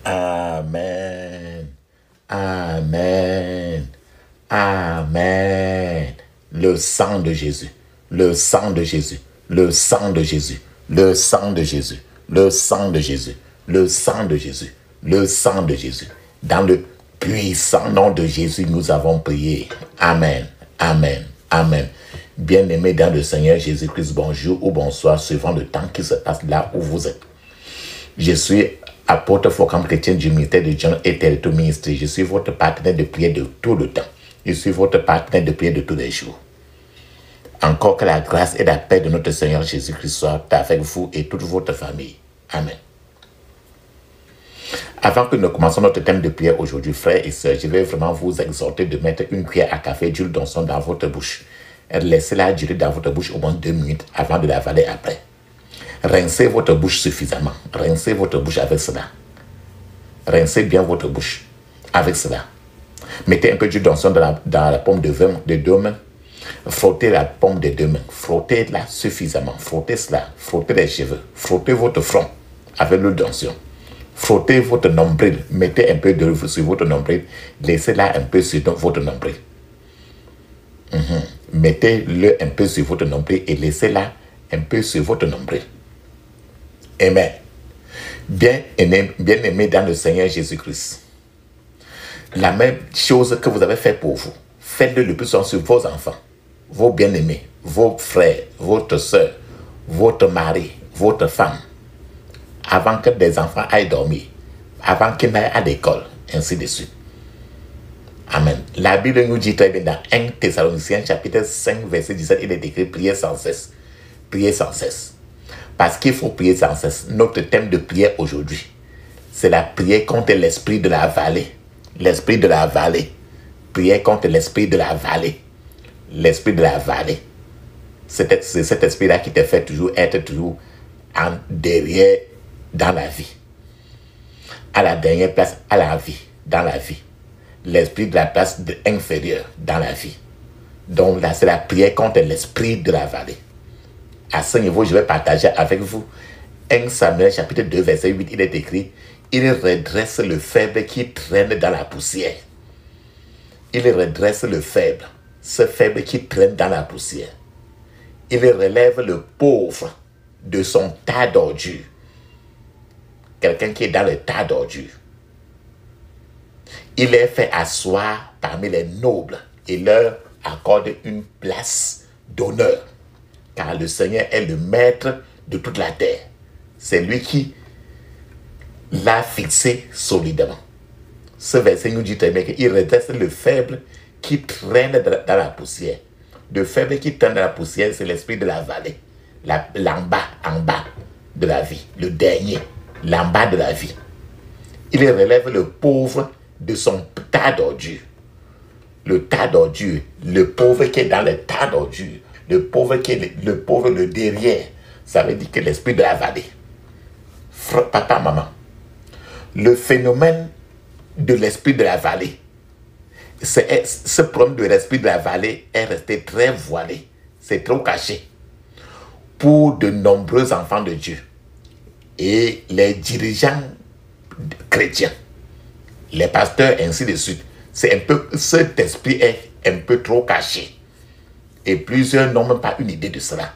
Amen. Amen. Amen. Le sang de Jésus. Le sang de Jésus. Le sang de Jésus. Le sang de Jésus. Le sang de Jésus. Le sang de Jésus. Le sang de Jésus. Dans le puissant nom de Jésus, nous avons prié. Amen. Amen. Amen. Bien-aimés dans le Seigneur Jésus-Christ, bonjour ou bonsoir, suivant le temps qui se passe là où vous êtes. Je suis apôtre Focam chrétien du ministère de John et Territoire Ministry. Je suis votre partenaire de prière de tout le temps. Je suis votre partenaire de prière de tous les jours. Encore que la grâce et la paix de notre Seigneur Jésus-Christ soient avec vous et toute votre famille. Amen. Avant que nous commencions notre thème de prière aujourd'hui, frères et sœurs, je vais vraiment vous exhorter de mettre une cuillère à café d'huile d'onction dans votre bouche. Laissez-la durer dans votre bouche au moins 2 minutes avant de l'avaler après. Rincez votre bouche suffisamment. Rincez votre bouche avec cela. Rincez bien votre bouche avec cela. Mettez un peu d'huile d'onction dans la paume de deux mains. Frottez la paume de 2 mains. Frottez-la suffisamment. Frottez cela. Frottez les cheveux. Frottez votre front avec l'huile d'onction. Frottez votre nombril. Mettez un peu de sur votre nombril. Laissez-la un peu sur votre nombril. Mettez-le un peu sur votre nombril et laissez-la un peu sur votre nombril. Amen. Bien-aimé dans le Seigneur Jésus-Christ. La même chose que vous avez fait pour vous, faites-le le plus souvent sur vos enfants, vos bien-aimés, vos frères, votre soeur, votre mari, votre femme, avant que des enfants aillent dormir, avant qu'ils n'aillent à l'école, ainsi de suite. Amen. La Bible nous dit très bien dans 1 Thessaloniciens chapitre 5 verset 17, il est écrit priez sans cesse. Priez sans cesse. Parce qu'il faut prier sans cesse. Notre thème de prière aujourd'hui, c'est la prière contre l'esprit de la vallée. L'esprit de la vallée. Prière contre l'esprit de la vallée. L'esprit de la vallée. C'est cet esprit-là qui te fait toujours être toujours en derrière dans la vie. À la dernière place, à la vie, dans la vie. L'esprit de la place inférieure dans la vie. Donc là, c'est la prière contre l'esprit de la vallée. À ce niveau, je vais partager avec vous 1 Samuel chapitre 2 verset 8, il est écrit « Il redresse le faible qui traîne dans la poussière. » Il redresse le faible, ce faible qui traîne dans la poussière. Il relève le pauvre de son tas d'ordures. Quelqu'un qui est dans le tas d'ordures. Il les fait asseoir parmi les nobles et leur accorde une place d'honneur. Car le Seigneur est le maître de toute la terre. C'est lui qui l'a fixé solidement. Ce verset nous dit très bien qu'il redresse le faible qui traîne dans la poussière. Le faible qui traîne dans la poussière, c'est l'esprit de la vallée. En bas de la vie. Le dernier, l'en bas de la vie. Il relève le pauvre de son tas d'ordures. Le tas d'ordures. Le pauvre qui est dans le tas d'ordures. Le pauvre qui est le pauvre, le derrière, ça veut dire que l'esprit de la vallée. Papa, maman, le phénomène de l'esprit de la vallée, ce problème de l'esprit de la vallée est resté très voilé, c'est trop caché pour de nombreux enfants de Dieu et les dirigeants chrétiens, les pasteurs, ainsi de suite. C'est un peu, cet esprit est un peu trop caché. Et plusieurs n'ont même pas une idée de cela.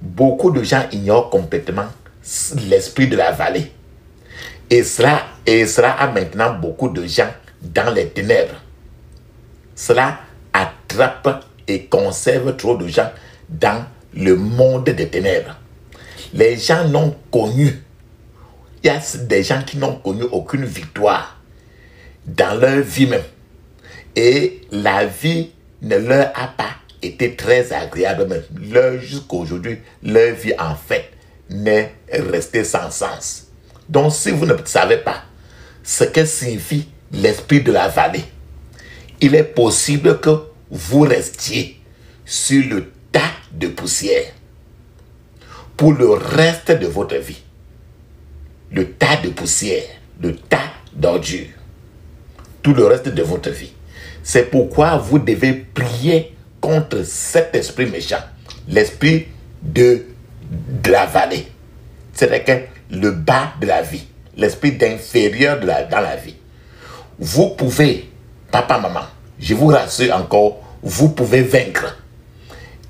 Beaucoup de gens ignorent complètement l'esprit de la vallée. Et cela a maintenant beaucoup de gens dans les ténèbres. Cela attrape et conserve trop de gens dans le monde des ténèbres. Les gens n'ont connu, il y a des gens qui n'ont connu aucune victoire dans leur vie même. Et la vie ne leur a pas été très agréable même. Jusqu'à aujourd'hui, leur vie en fait n'est restée sans sens. Donc si vous ne savez pas ce que signifie l'esprit de la vallée, il est possible que vous restiez sur le tas de poussière pour le reste de votre vie. Le tas de poussière, le tas d'ordures, tout le reste de votre vie. C'est pourquoi vous devez prier contre cet esprit méchant, l'esprit de la vallée. C'est-à-dire le bas de la vie, l'esprit d'inférieur dans la vie. Vous pouvez, papa, maman, je vous rassure encore, vous pouvez vaincre.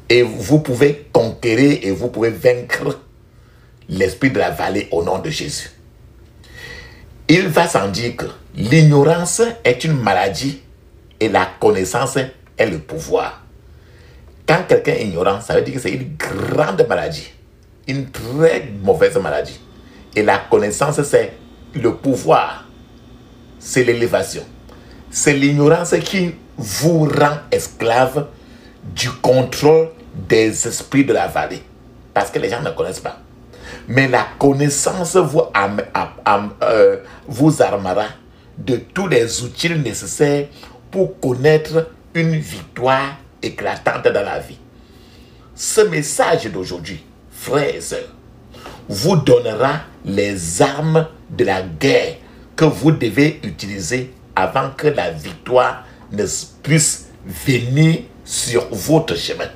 Et vous pouvez conquérir et vous pouvez vaincre l'esprit de la vallée au nom de Jésus. Il va sans dire que l'ignorance est une maladie et la connaissance est le pouvoir. Quand quelqu'un est ignorant, ça veut dire que c'est une grande maladie, une très mauvaise maladie. Et la connaissance, c'est le pouvoir, c'est l'élévation. C'est l'ignorance qui vous rend esclave du contrôle des esprits de la vallée. Parce que les gens ne connaissent pas. Mais la connaissance vous armera de tous les outils nécessaires pour connaître une victoire éclatante dans la vie. Ce message d'aujourd'hui, frères et sœurs, vous donnera les armes de la guerre que vous devez utiliser avant que la victoire ne puisse venir sur votre chemin.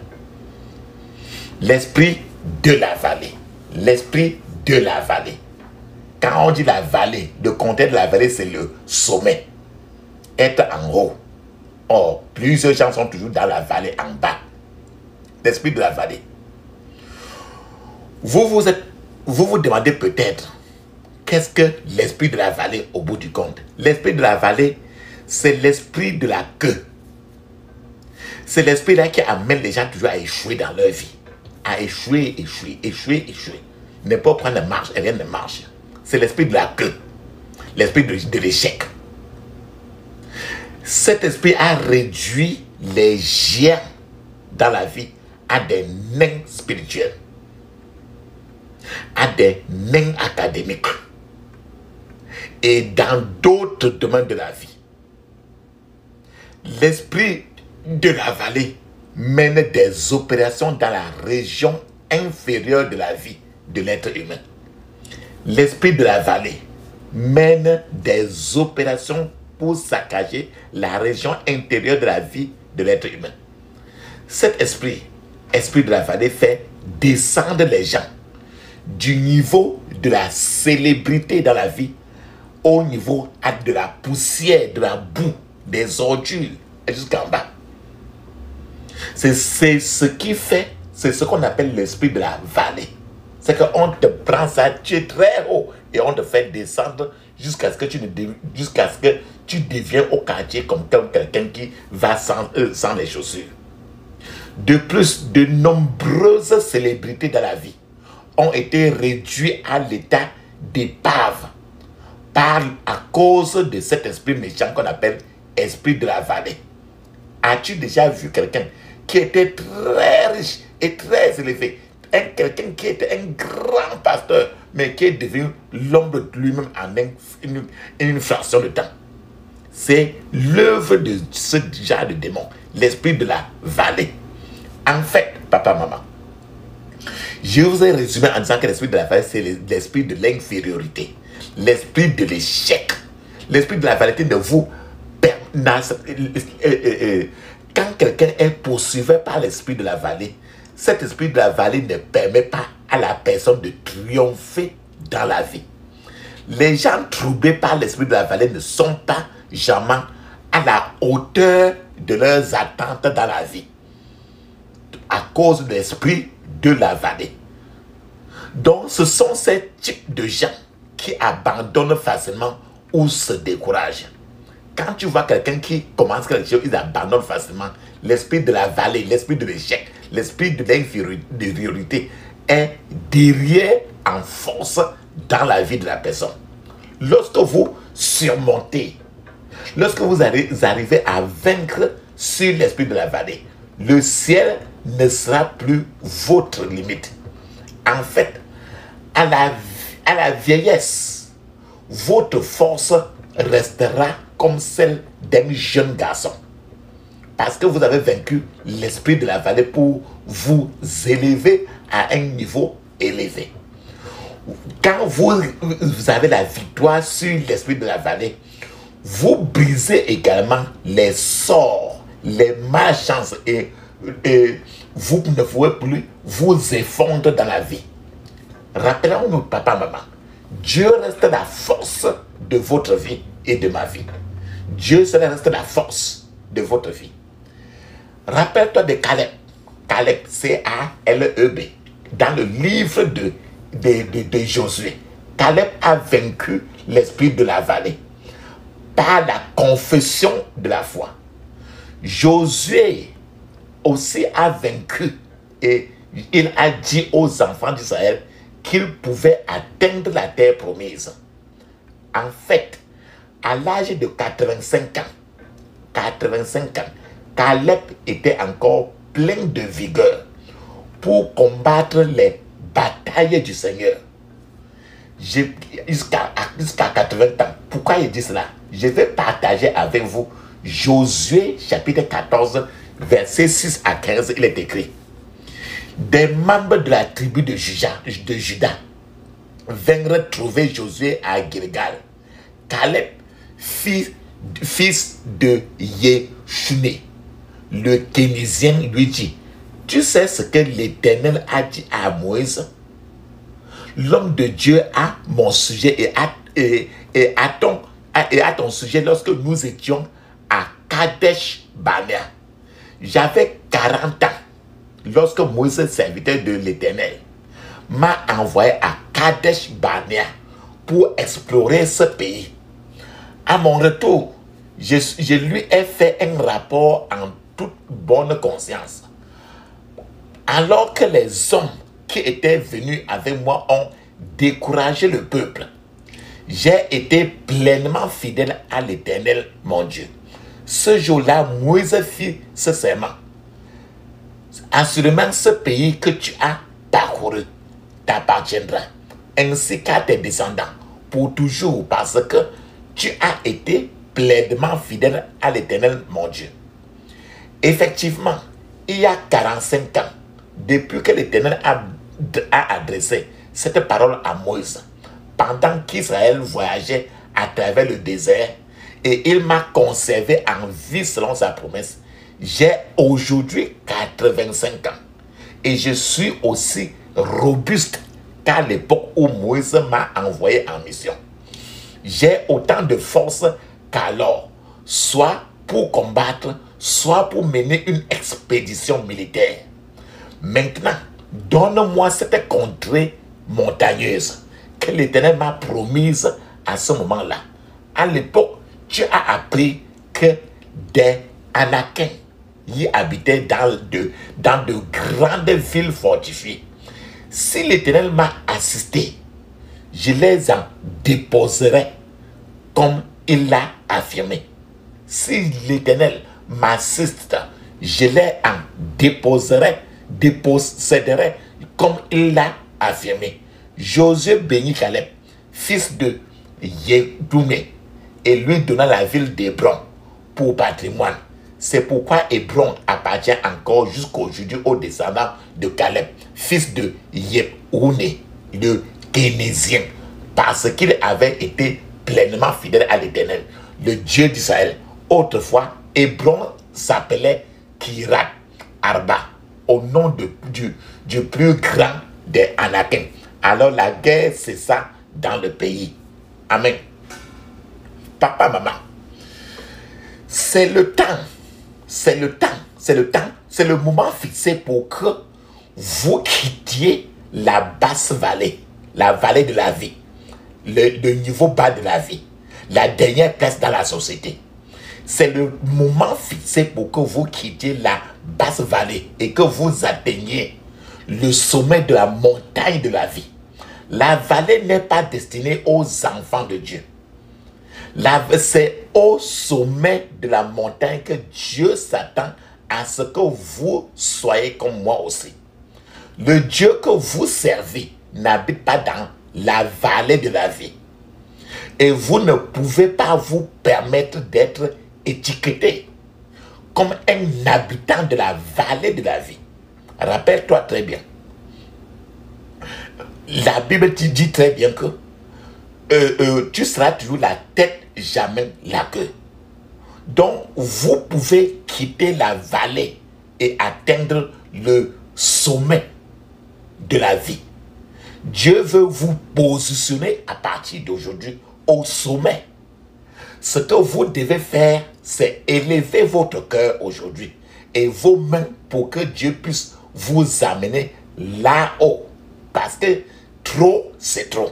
L'esprit de la vallée. L'esprit de la vallée. Quand on dit la vallée, le contexte de la vallée, c'est le sommet. Être en haut. Or, plusieurs gens sont toujours dans la vallée en bas. L'esprit de la vallée. Vous vous demandez peut-être, qu'est-ce que l'esprit de la vallée au bout du compte? L'esprit de la vallée, c'est l'esprit de la queue. C'est l'esprit-là qui amène les gens toujours à échouer dans leur vie. À échouer. Ne pas prendre de marche et rien ne marche. C'est l'esprit de la queue. L'esprit de l'échec. Cet esprit a réduit les géants dans la vie à des nains spirituels, à des nains académiques et dans d'autres domaines de la vie. L'esprit de la vallée mène des opérations dans la région inférieure de la vie de l'être humain. L'esprit de la vallée mène des opérations pour saccager la région intérieure de la vie de l'être humain. Cet esprit de la vallée, fait descendre les gens du niveau de la célébrité dans la vie au niveau de la poussière, de la boue, des ordures jusqu'en bas. C'est ce qui fait, c'est ce qu'on appelle l'esprit de la vallée. C'est qu'on te prend ça, tu es très haut et on te fait descendre jusqu'à ce que tu deviens au quartier comme quelqu'un qui va sans les chaussures. De plus, de nombreuses célébrités dans la vie ont été réduites à l'état d'épave à cause de cet esprit méchant qu'on appelle esprit de la vallée. As-tu déjà vu quelqu'un qui était très riche et très élevé, quelqu'un qui était un grand pasteur, mais qui est devenu l'ombre de lui-même en une fraction de temps? C'est l'œuvre de ce genre de démon, l'esprit de la vallée. En fait, papa, maman, je vous ai résumé en disant que l'esprit de la vallée, c'est l'esprit de l'infériorité, l'esprit de l'échec. L'esprit de la vallée de vous. Quand quelqu'un est poursuivi par l'esprit de la vallée, cet esprit de la vallée ne permet pas à la personne de triompher dans la vie. Les gens troublés par l'esprit de la vallée ne sont pas jamais à la hauteur de leurs attentes dans la vie, à cause de l'esprit de la vallée. Donc, ce sont ces types de gens qui abandonnent facilement ou se découragent. Quand tu vois quelqu'un qui commence quelque chose, il abandonne facilement. L'esprit de la vallée, l'esprit de l'échec, l'esprit de l'infériorité est derrière en force dans la vie de la personne. Lorsque vous surmontez, lorsque vous arrivez à vaincre sur l'esprit de la vallée, le ciel ne sera plus votre limite. En fait, à la vieillesse, votre force restera comme celle d'un jeune garçon. Parce que vous avez vaincu l'esprit de la vallée pour vous élever à un niveau élevé. Quand vous avez la victoire sur l'esprit de la vallée, vous brisez également les sorts, les malchances et vous ne pouvez plus vous effondrer dans la vie. Rappelons-nous, papa, maman, Dieu reste la force de votre vie et de ma vie. Dieu reste la force de votre vie. Rappelle-toi de Caleb. Caleb, C-A-L-E-B. Dans le livre de Josué, Caleb a vaincu l'esprit de la vallée par la confession de la foi. Josué aussi a vaincu et il a dit aux enfants d'Israël qu'ils pouvaient atteindre la terre promise. En fait, à l'âge de 85 ans, Caleb était encore plein de vigueur pour combattre les batailles du Seigneur. Jusqu'à 80 ans. Pourquoi il dit cela? Je vais partager avec vous Josué chapitre 14, versets 6 à 15. Il est écrit: des membres de la tribu de Juda vinrent trouver Josué à Gilgal. Caleb, fils de Yeshuné, le Kénésien, lui dit: tu sais ce que l'Éternel a dit à Moïse? L'homme de Dieu a mon sujet et à ton sujet lorsque nous étions à Kadesh Barnea. J'avais 40 ans lorsque Moïse, serviteur de l'Éternel, m'a envoyé à Kadesh Barnea pour explorer ce pays. À mon retour, je lui ai fait un rapport en toute bonne conscience. Alors que les hommes qui étaient venus avec moi ont découragé le peuple, j'ai été pleinement fidèle à l'Éternel, mon Dieu. Ce jour-là, Moïse fit ce serment: assurément, ce pays que tu as parcouru t'appartiendra, ainsi qu'à tes descendants, pour toujours, parce que tu as été pleinement fidèle à l'Éternel, mon Dieu. Effectivement, il y a 45 ans, depuis que l'Éternel a adressé cette parole à Moïse, pendant qu'Israël voyageait à travers le désert, et il m'a conservé en vie selon sa promesse. J'ai aujourd'hui 85 ans et je suis aussi robuste qu'à l'époque où Moïse m'a envoyé en mission. J'ai autant de force qu'alors, soit pour combattre, soit pour mener une expédition militaire. Maintenant, donne-moi cette contrée montagneuse que l'Éternel m'a promise à ce moment-là. À l'époque, tu as appris que des Anakiens y habitaient dans de grandes villes fortifiées. Si l'Éternel m'a assisté, je les en déposerai comme il l'a affirmé. Si l'Éternel m'assiste, je les en déposéderai comme il l'a affirmé. Josué bénit Caleb, fils de Yedouné, et lui donna la ville d'Hébron pour patrimoine. C'est pourquoi Hébron appartient encore jusqu'aujourd'hui aux descendants de Caleb, fils de Yedouné, le Kénésien, parce qu'il avait été pleinement fidèle à l'Éternel, le Dieu d'Israël. Autrefois, Hébron s'appelait Kirat Arba, au nom du plus grand des Anakiens. Alors la guerre cessa dans le pays. Amen. Papa, maman, c'est le moment fixé pour que vous quittiez la basse vallée, la vallée de la vie, le niveau bas de la vie, la dernière place dans la société. C'est le moment fixé pour que vous quittiez la basse vallée et que vous atteigniez le sommet de la montagne de la vie. La vallée n'est pas destinée aux enfants de Dieu. C'est au sommet de la montagne que Dieu s'attend à ce que vous soyez comme moi aussi. Le Dieu que vous servez n'habite pas dans la vallée de la vie. Et vous ne pouvez pas vous permettre d'être étiqueté comme un habitant de la vallée de la vie. Rappelle-toi très bien. La Bible te dit très bien que tu seras toujours la tête, jamais la queue. Donc, vous pouvez quitter la vallée et atteindre le sommet de la vie. Dieu veut vous positionner à partir d'aujourd'hui au sommet. Ce que vous devez faire, c'est élever votre cœur aujourd'hui et vos mains pour que Dieu puisse vous amener là-haut. Parce que trop, c'est trop.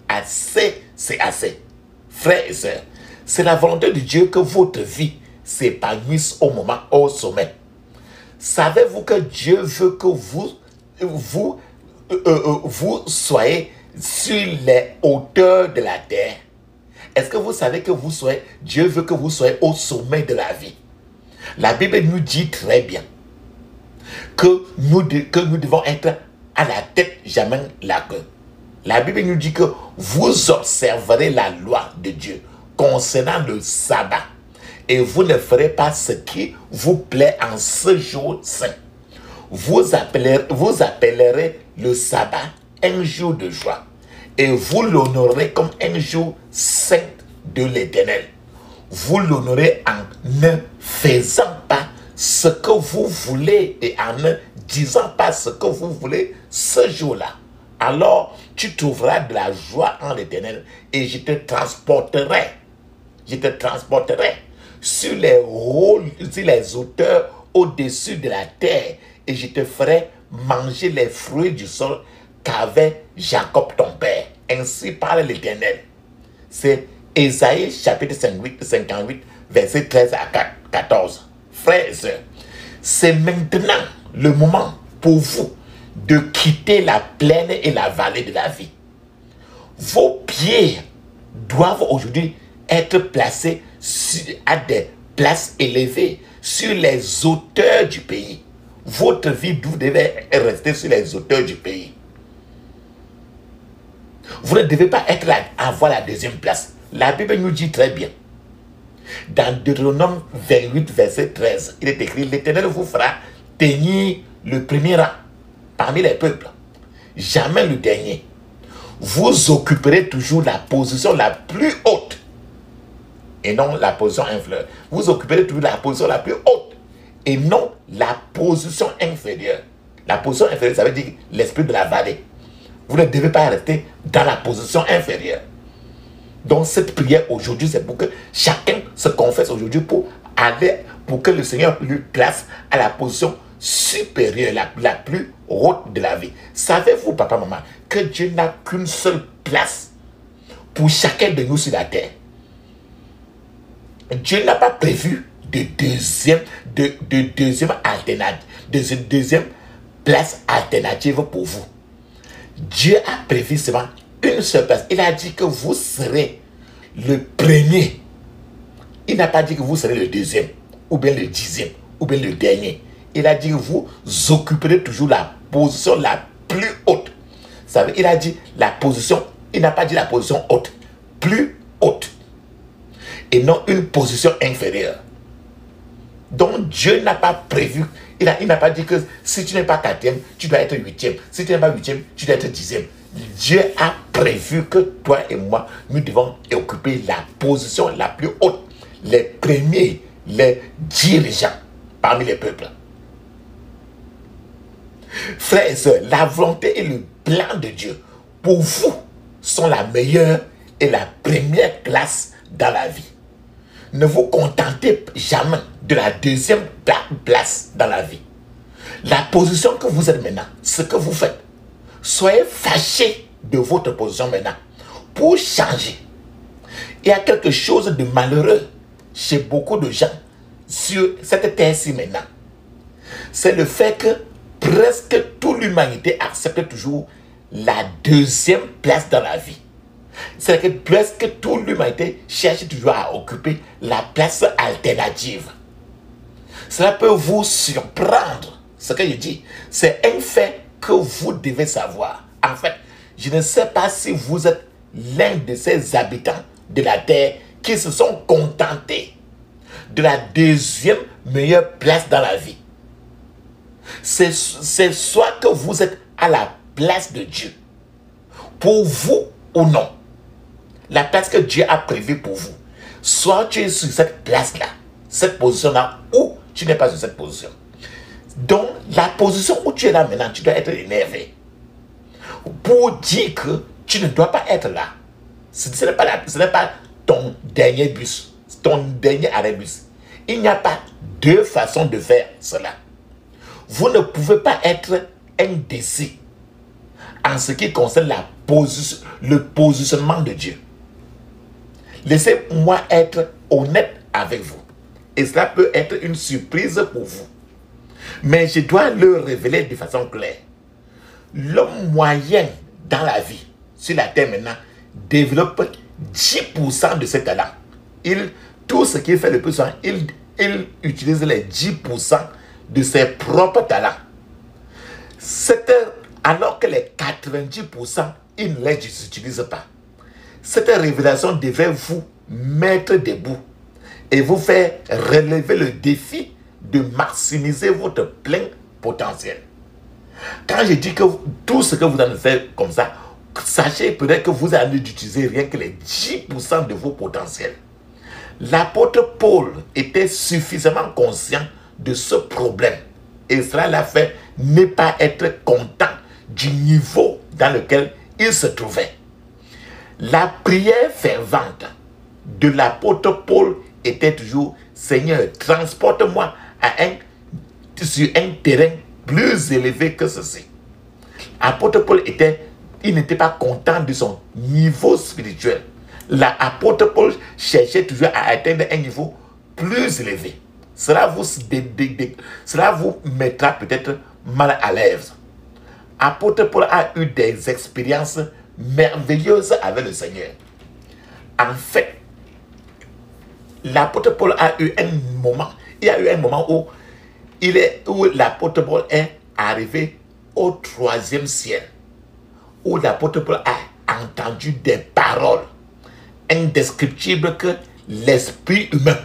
Assez, c'est assez. Frères et sœurs, c'est la volonté de Dieu que votre vie s'épanouisse au sommet. Savez-vous que Dieu veut que vous soyez sur les hauteurs de la terre? Est-ce que vous savez que Dieu veut que vous soyez au sommet de la vie? La Bible nous dit très bien que nous devons être à la tête, jamais la queue. La Bible nous dit que vous observerez la loi de Dieu concernant le sabbat et vous ne ferez pas ce qui vous plaît en ce jour saint. Vous appellerez le sabbat un jour de joie et vous l'honorerez comme un jour saint de l'Éternel. Vous l'honorez en ne faisant pas ce que vous voulez et en ne disant pas ce que vous voulez ce jour-là. Alors, tu trouveras de la joie en l'Éternel et je te transporterai sur les hauteurs au-dessus de la terre et je te ferai manger les fruits du sol qu'avait Jacob ton père. Ainsi parle l'Éternel. C'est Ésaïe chapitre 58, verset 13 à 14. Frères et sœurs, c'est maintenant le moment pour vous de quitter la plaine et la vallée de la vie. Vos pieds doivent aujourd'hui être placés à des places élevées, sur les hauteurs du pays. Votre vie devait rester sur les hauteurs du pays. Vous ne devez pas être là, avoir la deuxième place. La Bible nous dit très bien. Dans Deutéronome 28, verset 13, il est écrit: l'Éternel vous fera tenir le premier rang parmi les peuples, jamais le dernier. Vous occuperez toujours la position la plus haute et non la position inférieure. Vous occuperez toujours la position la plus haute et non la position inférieure. La position inférieure, ça veut dire l'esprit de la vallée. Vous ne devez pas rester dans la position inférieure. Donc cette prière aujourd'hui, c'est pour que chacun se confesse aujourd'hui pour que le Seigneur lui place à la position supérieure, la plus haute de la vie. Savez-vous, papa, maman, que Dieu n'a qu'une seule place pour chacun de nous sur la terre? Dieu n'a pas prévu de deuxième place alternative pour vous. Dieu a prévu seulement une seule place. Il a dit que vous serez le premier. Il n'a pas dit que vous serez le deuxième, ou bien le dixième, ou bien le dernier. Il a dit que vous occuperez toujours la position la plus haute. Ça veut dire, il a dit la position, il n'a pas dit la position haute, plus haute. Et non une position inférieure. Donc Dieu n'a pas prévu, il n'a pas dit que si tu n'es pas quatrième, tu dois être huitième. Si tu n'es pas huitième, tu dois être dixième. Dieu a prévu que toi et moi, nous devons occuper la position la plus haute. Les premiers, les dirigeants parmi les peuples. Frères et sœurs, la volonté et le plan de Dieu pour vous sont la meilleure et la première classe dans la vie. Ne vous contentez jamais de la deuxième place dans la vie. La position que vous êtes maintenant, ce que vous faites, soyez fâchés de votre position maintenant pour changer. Il y a quelque chose de malheureux chez beaucoup de gens sur cette terre-ci maintenant. C'est le fait que presque toute l'humanité accepte toujours la deuxième place dans la vie. C'est que presque toute l'humanité cherche toujours à occuper la place alternative. Cela peut vous surprendre, ce que je dis. C'est un fait que vous devez savoir. En fait, je ne sais pas si vous êtes l'un de ces habitants de la terre qui se sont contentés de la deuxième meilleure place dans la vie. C'est soit que vous êtes à la place de Dieu, pour vous ou non. La place que Dieu a prévue pour vous. Soit tu es sur cette place-là, cette position-là, ou tu n'es pas sur cette position. Donc, la position où tu es là maintenant, tu dois être énervé. Pour dire que tu ne dois pas être là. Ce n'est pas ton dernier bus, ton dernier arrêt bus. Il n'y a pas deux façons de faire cela. Vous ne pouvez pas être indécis en ce qui concerne le positionnement de Dieu. Laissez-moi être honnête avec vous. Et cela peut être une surprise pour vous. Mais je dois le révéler de façon claire. L'homme moyen dans la vie, sur la terre maintenant, développe 10% de ses talents. Tout ce qu'il fait le plus souvent, il utilise les 10% de ses propres talents. Alors que les 90%, il ne les utilise pas. Cette révélation devait vous mettre debout et vous faire relever le défi de maximiser votre plein potentiel. Quand je dis que tout ce que vous allez faire comme ça, sachez peut-être que vous allez utiliser rien que les 10% de vos potentiels. L'apôtre Paul était suffisamment conscient de ce problème et cela l'a fait ne pas être content du niveau dans lequel il se trouvait. La prière fervente de l'apôtre Paul était toujours: Seigneur, transporte-moi sur un terrain plus élevé que ceci. L'apôtre Paul n'était pas content de son niveau spirituel. L'apôtre Paul cherchait toujours à atteindre un niveau plus élevé. Cela vous mettra peut-être mal à l'aise. L'apôtre Paul a eu des expériences merveilleuses avec le Seigneur. En fait, l'apôtre Paul a eu un moment où l'apôtre Paul est arrivé au 3e ciel, où l'apôtre Paul a entendu des paroles indescriptibles que l'esprit humain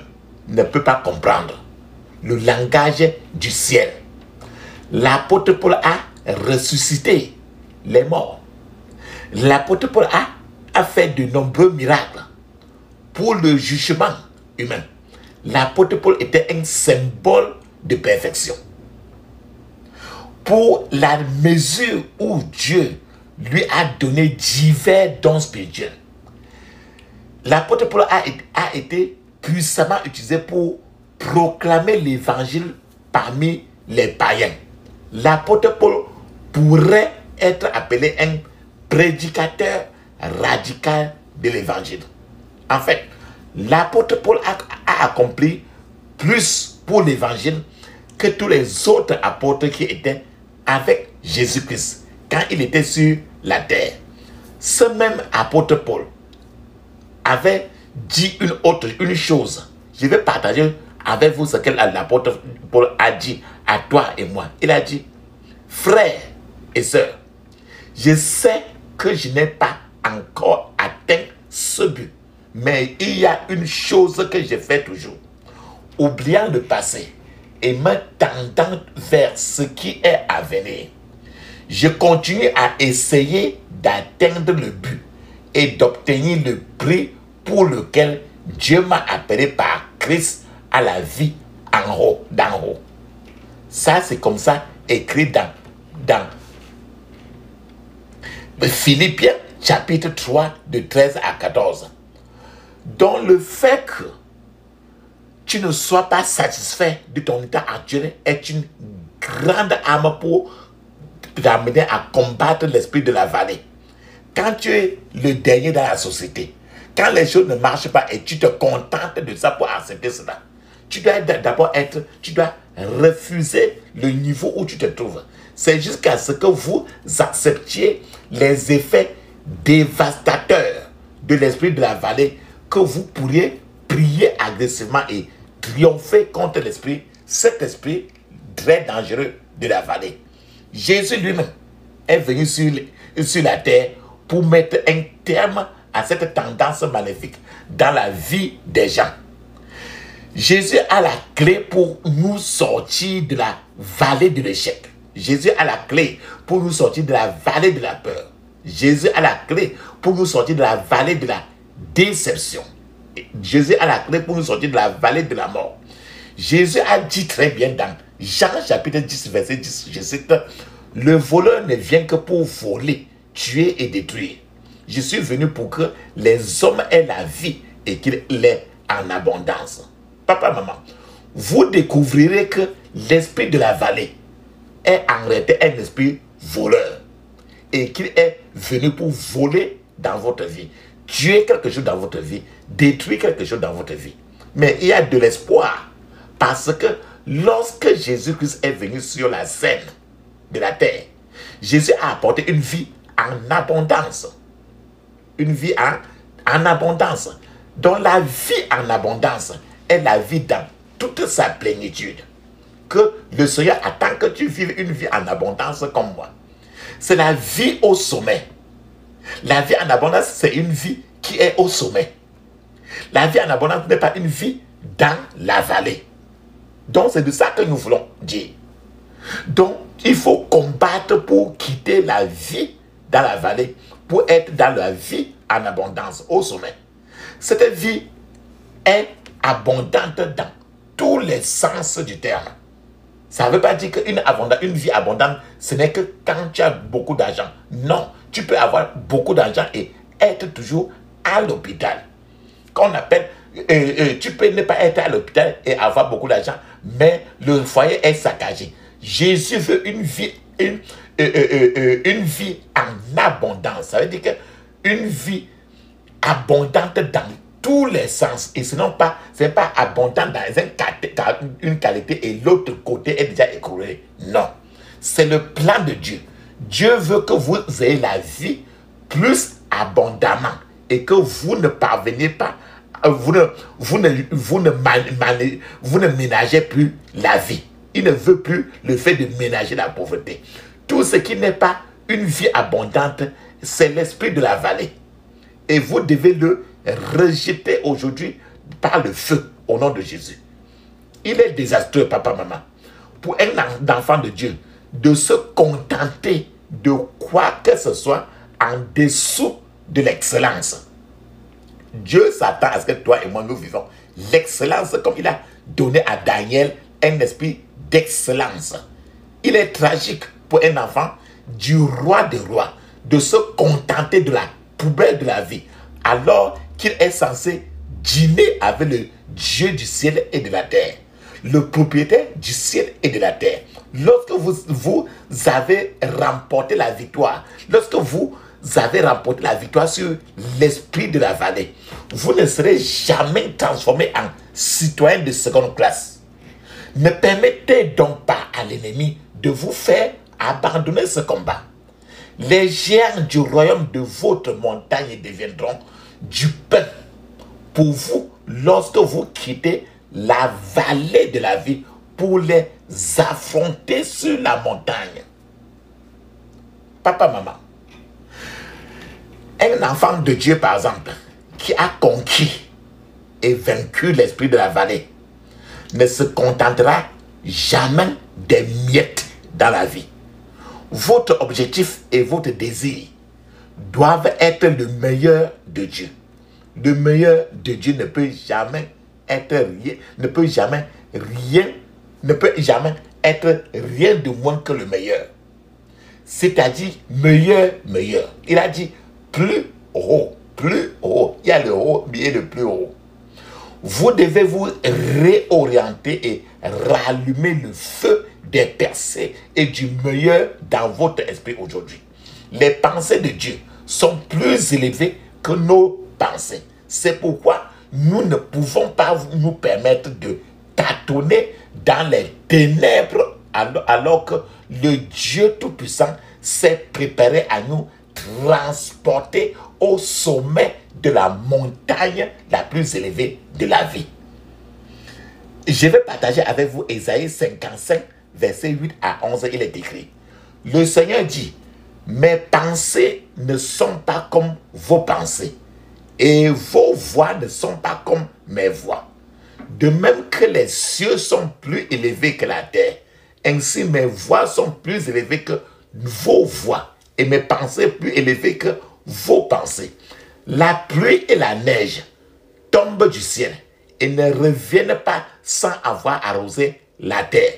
ne peut pas comprendre. Le langage du ciel. L'apôtre Paul a ressuscité les morts. L'apôtre Paul a fait de nombreux miracles pour le jugement humain. L'apôtre Paul était un symbole de perfection. Pour la mesure où Dieu lui a donné divers dons spirituels, l'apôtre Paul a été puissamment utilisé pour proclamer l'évangile parmi les païens. L'apôtre Paul pourrait être appelé un prédicateur radical de l'évangile. En fait, l'apôtre Paul a accompli plus pour l'évangile que tous les autres apôtres qui étaient avec Jésus-Christ quand il était sur la terre. Ce même apôtre Paul avait dit une chose. Je vais partager avec vous ce que l'apôtre Paul a dit à toi et moi. Il a dit: frères et sœurs, je sais que je n'ai pas encore atteint ce but, mais il y a une chose que je fais toujours. Oubliant le passé et me tendant vers ce qui est à venir, je continue à essayer d'atteindre le but et d'obtenir le prix pour lequel Dieu m'a appelé par Christ à la vie d'en haut. Ça, c'est comme ça écrit dans Philippiens chapitre 3 de 13 à 14. Donc le fait que tu ne sois pas satisfait de ton état actuel est une grande arme pour t'amener à combattre l'esprit de la vallée. Quand tu es le dernier dans la société, quand les choses ne marchent pas et tu te contentes de ça pour accepter cela, tu dois refuser le niveau où tu te trouves. C'est jusqu'à ce que vous acceptiez les effets dévastateurs de l'esprit de la vallée que vous pourriez prier agressivement et triompher contre cet esprit très dangereux de la vallée. Jésus lui-même est venu sur la terre pour mettre un terme à cette tendance maléfique dans la vie des gens. Jésus a la clé pour nous sortir de la vallée de l'échec. Jésus a la clé pour nous sortir de la vallée de la peur. Jésus a la clé pour nous sortir de la vallée de la déception. Jésus a la clé pour nous sortir de la vallée de la mort. Jésus a dit très bien dans Jean chapitre 10, verset 10, je cite, « Le voleur ne vient que pour voler, tuer et détruire. Je suis venu pour que les hommes aient la vie et qu'il l'ait en abondance. » Papa, maman, vous découvrirez que l'esprit de la vallée est en réalité un esprit voleur et qu'il est venu pour voler dans votre vie, tuer quelque chose dans votre vie, détruire quelque chose dans votre vie. Mais il y a de l'espoir parce que lorsque Jésus-Christ est venu sur la scène de la terre, Jésus a apporté une vie en abondance. Une vie en abondance. Donc la vie en abondance est la vie dans toute sa plénitude. Que le Seigneur attend que tu vives une vie en abondance comme moi. C'est la vie au sommet. La vie en abondance, c'est une vie qui est au sommet. La vie en abondance n'est pas une vie dans la vallée. Donc c'est de ça que nous voulons dire. Donc il faut combattre pour quitter la vie dans la vallée, pour être dans la vie en abondance, au sommet. Cette vie est abondante dans tous les sens du terme. Ça ne veut pas dire qu'une vie abondante, ce n'est que quand tu as beaucoup d'argent. Non, tu peux avoir beaucoup d'argent et être toujours à l'hôpital. Qu'on appelle, tu peux ne pas être à l'hôpital et avoir beaucoup d'argent, mais le foyer est saccagé. Jésus veut une vie en abondance. Ça veut dire qu'une vie abondante dans tous les sens. Et sinon, ce n'est pas abondant dans une qualité et l'autre côté est déjà écroulé. Non. C'est le plan de Dieu. Dieu veut que vous ayez la vie plus abondamment et que vous ne parveniez pas, vous ne ménagez plus la vie. Il ne veut plus le fait de ménager la pauvreté. Tout ce qui n'est pas une vie abondante, c'est l'esprit de la vallée. Et vous devez le rejeter aujourd'hui par le feu au nom de Jésus. Il est désastreux, papa, maman, pour un enfant de Dieu de se contenter de quoi que ce soit en dessous de l'excellence. Dieu s'attend à ce que toi et moi nous vivons l'excellence comme il a donné à Daniel un esprit d'excellence. Il est tragique pour un enfant du roi des rois de se contenter de la poubelle de la vie alors qu'il est censé dîner avec le Dieu du ciel et de la terre, le propriétaire du ciel et de la terre. Lorsque vous avez remporté la victoire, lorsque vous avez remporté la victoire sur l'esprit de la vallée, vous ne serez jamais transformé en citoyen de seconde classe. Ne permettez donc pas à l'ennemi de vous faire abandonner ce combat. Les géants du royaume de votre montagne deviendront du pain pour vous lorsque vous quittez la vallée de la vie pour les affronter sur la montagne. Papa, maman, un enfant de Dieu, par exemple, qui a conquis et vaincu l'esprit de la vallée, ne se contentera jamais des miettes dans la vie. Votre objectif et votre désir doivent être le meilleur de Dieu. Le meilleur de Dieu ne peut jamais être rien, ne peut jamais être rien de moins que le meilleur. C'est-à-dire meilleur. Il a dit plus haut. Il y a le haut, mais il y a le plus haut. Vous devez vous réorienter et rallumer le feu des percées et du meilleur dans votre esprit aujourd'hui. Les pensées de Dieu sont plus élevées que nos pensées. C'est pourquoi nous ne pouvons pas nous permettre de tâtonner dans les ténèbres alors que le Dieu Tout-Puissant s'est préparé à nous transporter au sommet de la montagne la plus élevée de la vie. Je vais partager avec vous Ésaïe 55, verset 8 à 11, il est écrit. Le Seigneur dit, mes pensées ne sont pas comme vos pensées, et vos voix ne sont pas comme mes voix. De même que les cieux sont plus élevés que la terre, ainsi mes voix sont plus élevées que vos voix, et mes pensées plus élevées que vos pensées. La pluie et la neige tombent du ciel et ne reviennent pas sans avoir arrosé la terre.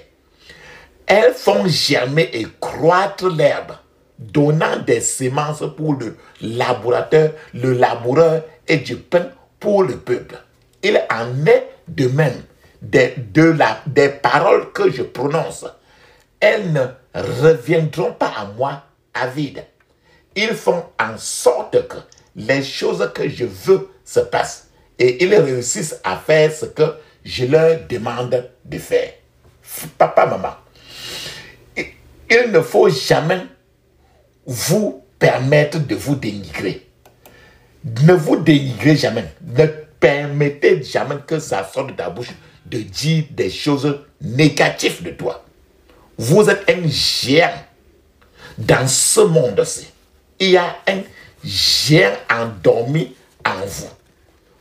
Elles font germer et croître l'herbe, donnant des semences pour le laboureur et du pain pour le peuple. Il en est de même des paroles que je prononce. Elles ne reviendront pas à moi à vide. Ils font en sorte que les choses que je veux se passent et ils réussissent à faire ce que je leur demande de faire. Papa, maman, il ne faut jamais vous permettre de vous dénigrer. Ne vous dénigrez jamais. Ne permettez jamais que ça sorte de ta bouche de dire des choses négatives de toi. Vous êtes un géant dans ce monde-ci. Il y a un géant endormi en vous.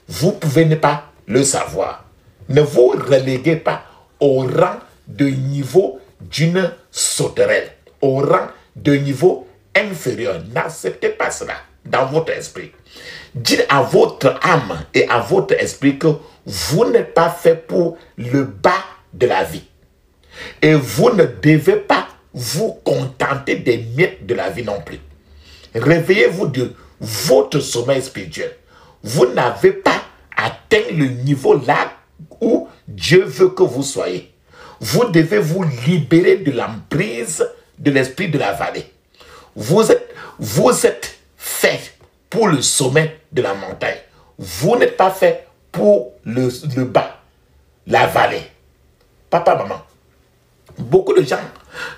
Vous pouvez ne pas le savoir. Ne vous reléguez pas au rang de niveau d'une sauterelle, au rang de niveau inférieur. N'acceptez pas cela dans votre esprit. Dites à votre âme et à votre esprit que vous n'êtes pas fait pour le bas de la vie. Et vous ne devez pas vous contenter des miettes de la vie non plus. Réveillez-vous de votre sommeil spirituel. Vous n'avez pas atteint le niveau là où Dieu veut que vous soyez. Vous devez vous libérer de l'emprise de l'esprit de la vallée. Vous êtes fait pour le sommet de la montagne. Vous n'êtes pas fait pour le bas, la vallée. Papa, maman, beaucoup de gens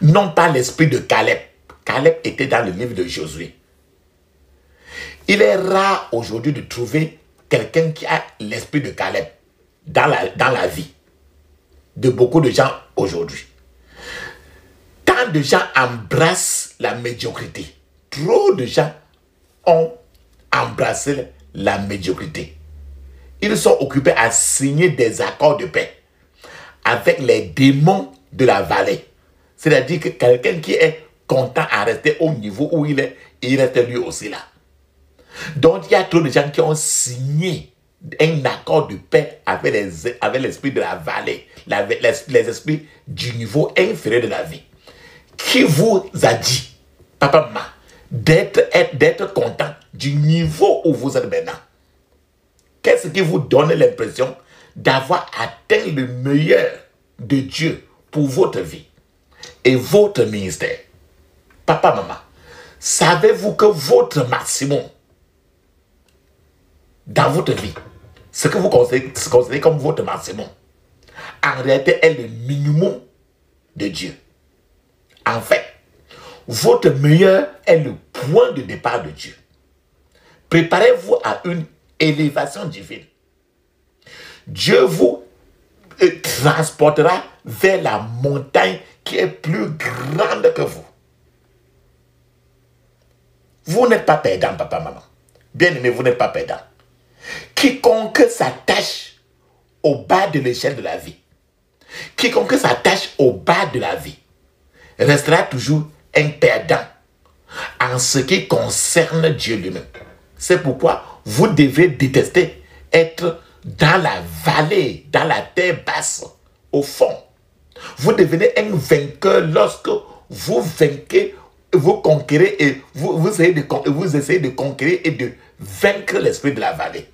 n'ont pas l'esprit de Caleb. Caleb était dans le livre de Josué. Il est rare aujourd'hui de trouver quelqu'un qui a l'esprit de Caleb dans la vie de beaucoup de gens aujourd'hui. Tant de gens embrassent la médiocrité. Trop de gens ont embrassé la médiocrité. Ils sont occupés à signer des accords de paix avec les démons de la vallée. C'est-à-dire que quelqu'un qui est content à rester au niveau où il est, il reste lui aussi là. Donc il y a trop de gens qui ont signé un accord de paix avec l'esprit de la vallée, les esprits du niveau inférieur de la vie. Qui vous a dit, papa, maman, d'être content du niveau où vous êtes maintenant? Qu'est-ce qui vous donne l'impression d'avoir atteint le meilleur de Dieu pour votre vie et votre ministère? Papa, maman, savez-vous que votre maximum dans votre vie, ce que vous considérez comme votre maximum, en réalité est le minimum de Dieu? En fait, votre meilleur est le point de départ de Dieu. Préparez-vous à une élévation divine. Dieu vous transportera vers la montagne qui est plus grande que vous. Vous n'êtes pas perdant, papa, maman. Bien aimé, vous n'êtes pas perdant. Quiconque s'attache au bas de l'échelle de la vie, quiconque s'attache au bas de la vie, restera toujours un perdant en ce qui concerne Dieu lui-même. C'est pourquoi vous devez détester être dans la vallée, dans la terre basse, au fond. Vous devenez un vainqueur lorsque vous vainquez, vous conquérez et vous essayez de conquérir et de vaincre l'esprit de la vallée.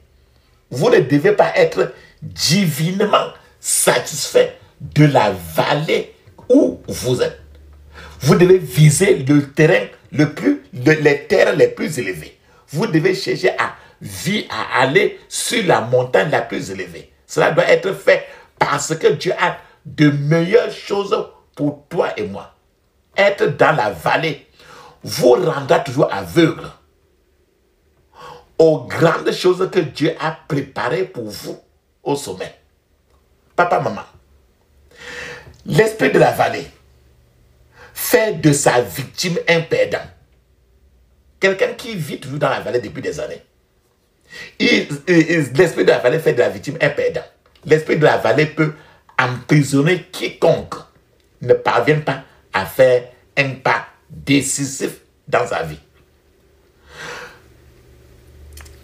Vous ne devez pas être divinement satisfait de la vallée où vous êtes. Vous devez viser le terrain les terres les plus élevées. Vous devez chercher à aller sur la montagne la plus élevée. Cela doit être fait parce que Dieu a de meilleures choses pour toi et moi. Être dans la vallée vous rendra toujours aveugle aux grandes choses que Dieu a préparées pour vous au sommet. Papa, maman, l'esprit de la vallée fait de sa victime un perdant. Quelqu'un qui vit toujours dans la vallée depuis des années. L'esprit de la vallée fait de la victime un perdant. L'esprit de la vallée peut emprisonner quiconque ne parvient pas à faire un pas décisif dans sa vie.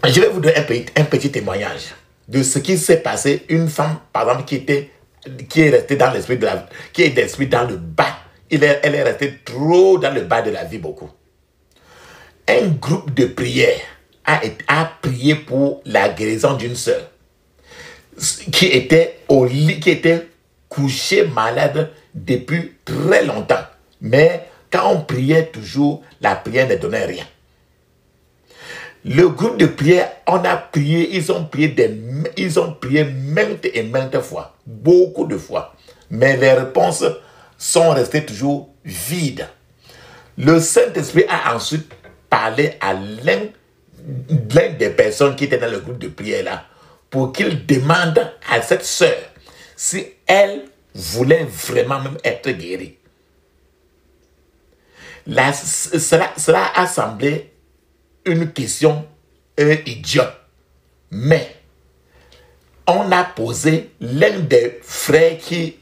Je vais vous donner un petit témoignage de ce qui s'est passé. Une femme, par exemple, qui est restée dans l'esprit qui est l'esprit dans le bas, elle est restée trop dans le bas de la vie beaucoup. Un groupe de prière a prié pour la guérison d'une sœur qui était au lit, qui était couchée malade depuis très longtemps. Mais quand on priait toujours, la prière ne donnait rien. Le groupe de prière, on a prié, ils ont prié maintes et maintes fois, beaucoup de fois. Mais les réponses sont restées toujours vides. Le Saint-Esprit a ensuite parlé à l'un des personnes qui étaient dans le groupe de prière là, pour qu'il demande à cette sœur si elle voulait vraiment même être guérie. Là, cela a semblé une question idiote. Mais on a posé, l'un des frères qui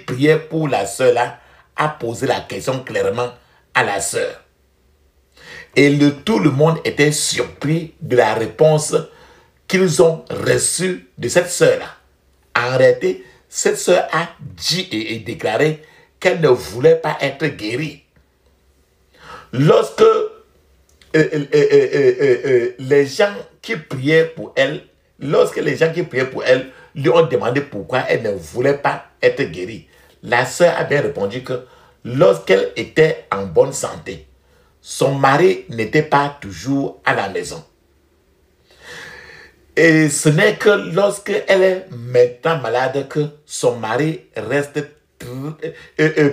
priait pour la sœur là, a posé la question clairement à la sœur. Et tout le monde était surpris de la réponse qu'ils ont reçue de cette sœur là. En réalité, cette sœur a dit et déclaré qu'elle ne voulait pas être guérie. Lorsque les gens qui priaient pour elle, lui ont demandé pourquoi elle ne voulait pas être guérie, la sœur a bien répondu que lorsqu'elle était en bonne santé, son mari n'était pas toujours à la maison. Et ce n'est que lorsqu'elle est maintenant malade que son mari reste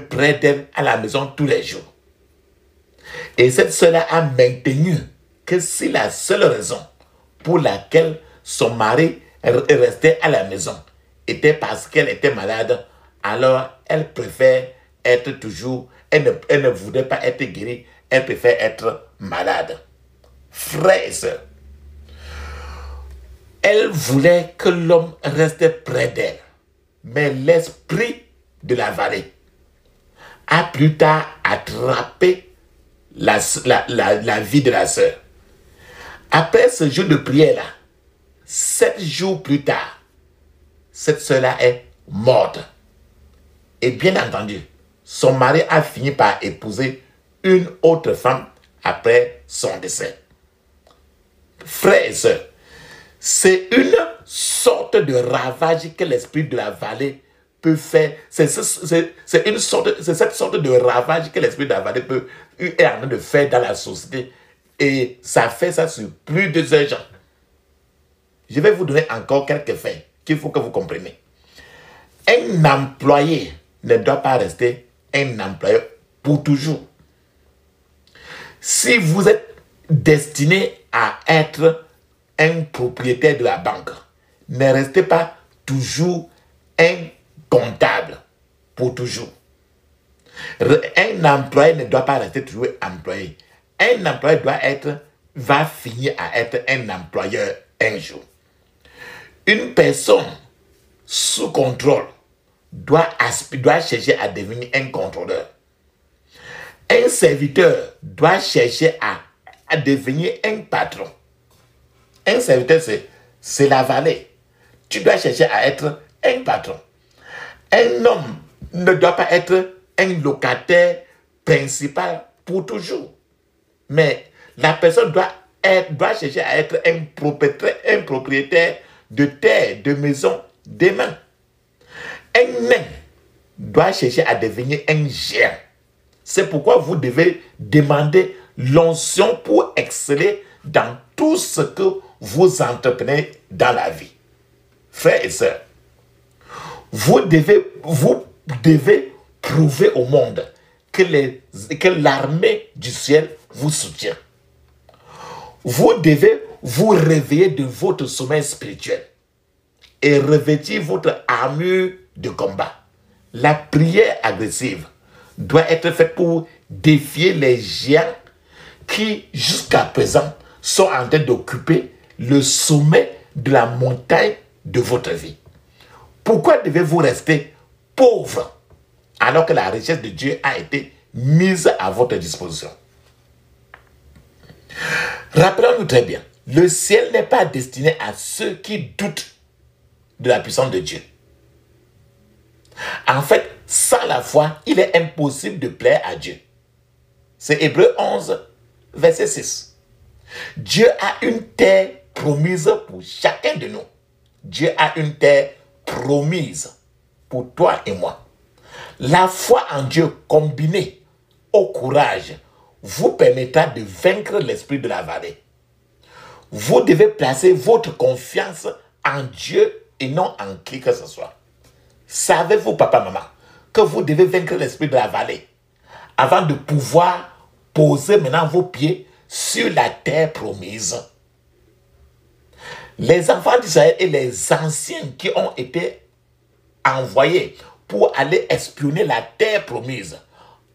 près d'elle à la maison tous les jours. Et cette sœur-là a maintenu que si la seule raison pour laquelle son mari restait à la maison était parce qu'elle était malade, alors elle préfère être toujours, elle ne voudrait pas être guérie, elle préfère être malade. Frères et sœurs, elle voulait que l'homme reste près d'elle, mais l'esprit de la vallée a plus tard attrapé la vie de la sœur. Après ce jour de prière-là, 7 jours plus tard, cette sœur-là est morte. Et bien entendu, son mari a fini par épouser une autre femme après son décès. Frères et sœurs, c'est une sorte de ravage que l'esprit de la vallée peut faire. C'est cette sorte de ravage que l'esprit de la vallée est en train de faire dans la société. Et ça fait ça sur plus de gens. Je vais vous donner encore quelques faits qu'il faut que vous compreniez. Un employé ne doit pas rester un employé pour toujours. Si vous êtes destiné à être un propriétaire de la banque, ne restez pas toujours un comptable pour toujours. Un employé ne doit pas rester toujours employé. Un employé va finir à être un employeur un jour. Une personne sous contrôle doit chercher à devenir un contrôleur. Un serviteur doit chercher à devenir un patron. Un serviteur, c'est la vallée. Tu dois chercher à être un patron. Un homme ne doit pas être un locataire principal pour toujours. Mais la personne doit chercher à être un propriétaire de terre, de maison, demain. Un nain doit chercher à devenir un géant. C'est pourquoi vous devez demander l'onction pour exceller dans tout ce que vous entreprenez dans la vie. Frères et sœurs, vous devez prouver au monde que l'armée du ciel vous soutient. Vous devez vous réveiller de votre sommeil spirituel et revêtir votre armure de combat. La prière agressive doit être faite pour défier les géants qui, jusqu'à présent, sont en train d'occuper le sommet de la montagne de votre vie. Pourquoi devez-vous rester pauvre alors que la richesse de Dieu a été mise à votre disposition? Rappelons-nous très bien, le ciel n'est pas destiné à ceux qui doutent de la puissance de Dieu. En fait, Sans la foi, il est impossible de plaire à Dieu. C'est Hébreux 11, verset 6. Dieu a une terre promise pour chacun de nous. Dieu a une terre promise pour toi et moi. La foi en Dieu combinée au courage vous permettra de vaincre l'esprit de la vallée. Vous devez placer votre confiance en Dieu et non en qui que ce soit. Savez-vous, papa, maman, que vous devez vaincre l'esprit de la vallée avant de pouvoir poser maintenant vos pieds sur la terre promise? Les enfants d'Israël et les anciens qui ont été envoyés pour aller espionner la terre promise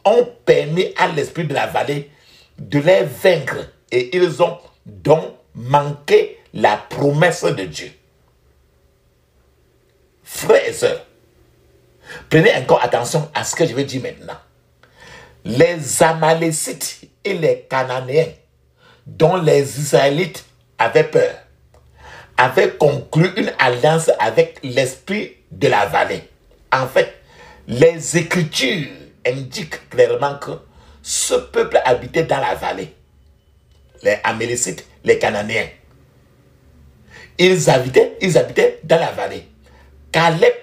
ont permis à l'esprit de la vallée de les vaincre et ils ont donc manqué la promesse de Dieu. Frères et sœurs, prenez encore attention à ce que je vais dire maintenant. Les Amalécites et les Cananéens, dont les Israélites avaient peur, avaient conclu une alliance avec l'esprit de la vallée. En fait, les Écritures indiquent clairement que ce peuple habitait dans la vallée. Les Amalécites, les Cananéens. Ils habitaient dans la vallée. Caleb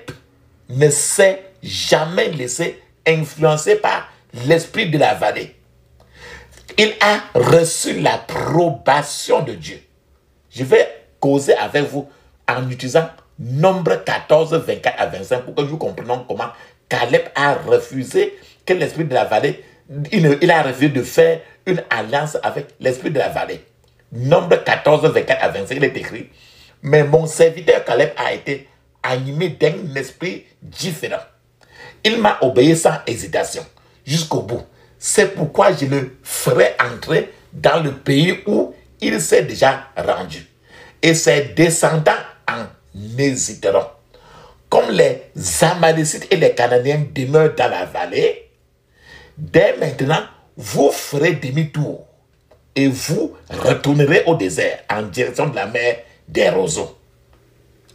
ne s'est jamais laissé influencer par l'esprit de la vallée. Il a reçu l'approbation de Dieu. Je vais causer avec vous en utilisant Nombre 14, 24 à 25 pour que nous comprenions comment Caleb a refusé que l'esprit de la vallée, il a refusé de faire une alliance avec l'esprit de la vallée. Nombre 14, 24 à 25, il est écrit: mais mon serviteur Caleb a été animé d'un esprit différent. Il m'a obéi sans hésitation jusqu'au bout. C'est pourquoi je le ferai entrer dans le pays où il s'est déjà rendu. Et ses descendants en hésiteront. Comme les Amalécites et les Cananéens demeurent dans la vallée, dès maintenant, vous ferez demi-tour et vous retournerez au désert en direction de la mer des roseaux.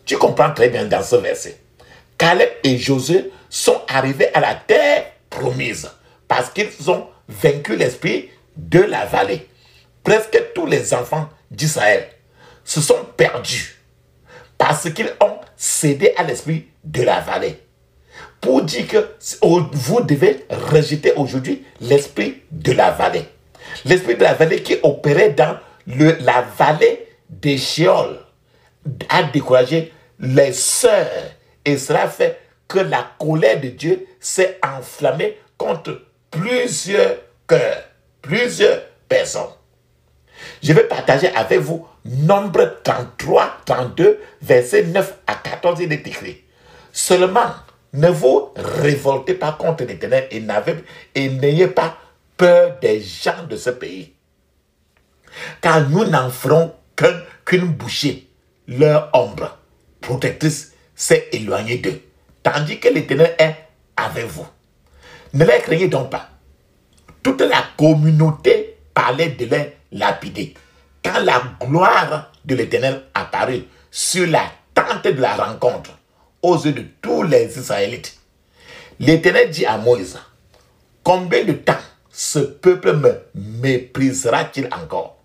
Tu comprends très bien dans ce verset. Caleb et Josué sont arrivés à la terre promise parce qu'ils ont vaincu l'esprit de la vallée. Presque tous les enfants d'Israël se sont perdus parce qu'ils ont cédé à l'esprit de la vallée. Pour dire que vous devez rejeter aujourd'hui l'esprit de la vallée. L'esprit de la vallée qui opérait dans la vallée des Sheol a découragé les sœurs. Et cela fait que la colère de Dieu s'est enflammée contre plusieurs cœurs, plusieurs personnes. Je vais partager avec vous Nombre 33, 32, versets 9 à 14, il est écrit: seulement, ne vous révoltez pas contre l'Éternel et n'ayez pas peur des gens de ce pays. Car nous n'en ferons qu'une bouchée. Leur ombre protectrice s'est éloignée d'eux, tandis que l'Éternel est avec vous. Ne les craignez donc pas. Toute la communauté parlait de les lapider. Quand la gloire de l'Éternel apparut sur la tente de la rencontre aux yeux de tous les Israélites, l'Éternel dit à Moïse: combien de temps ce peuple me méprisera-t-il encore?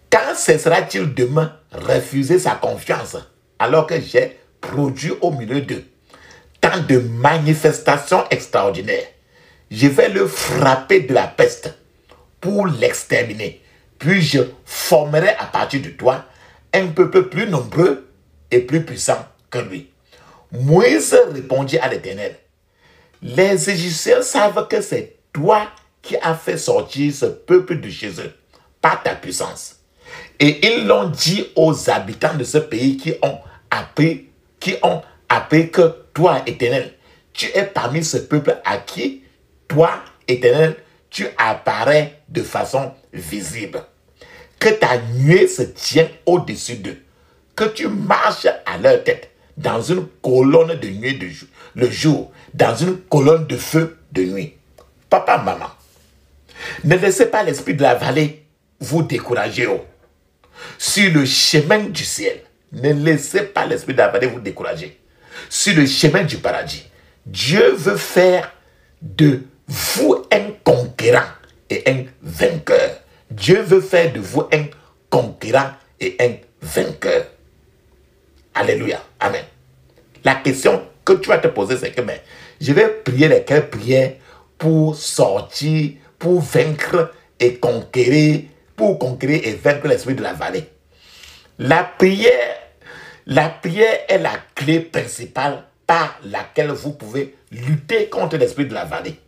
Quand cessera-t-il de me refuser sa confiance alors que j'ai produit au milieu d'eux tant de manifestations extraordinaires? Je vais le frapper de la peste pour l'exterminer. Puis je formerai à partir de toi un peuple plus nombreux et plus puissant que lui. Moïse répondit à l'Éternel: les Égyptiens savent que c'est toi qui as fait sortir ce peuple de chez eux par ta puissance. Et ils l'ont dit aux habitants de ce pays qui ont appris que toi, Éternel, tu es parmi ce peuple à qui, toi, Éternel, tu apparais de façon visible. Que ta nuée se tienne au-dessus d'eux, que tu marches à leur tête dans une colonne de nuée le jour, dans une colonne de feu de nuit. Papa, maman, ne laissez pas l'esprit de la vallée vous décourager. Sur le chemin du ciel, ne laissez pas l'esprit de la vallée vous décourager. Sur le chemin du paradis, Dieu veut faire de vous un conquérant et un vainqueur. Dieu veut faire de vous un conquérant et un vainqueur. Alléluia. Amen. La question que tu vas te poser, c'est que je vais prier lesquelles prières pour sortir, pour vaincre et conquérir, pour conquérir et vaincre l'esprit de la vallée. La prière est la clé principale par laquelle vous pouvez lutter contre l'esprit de la vallée.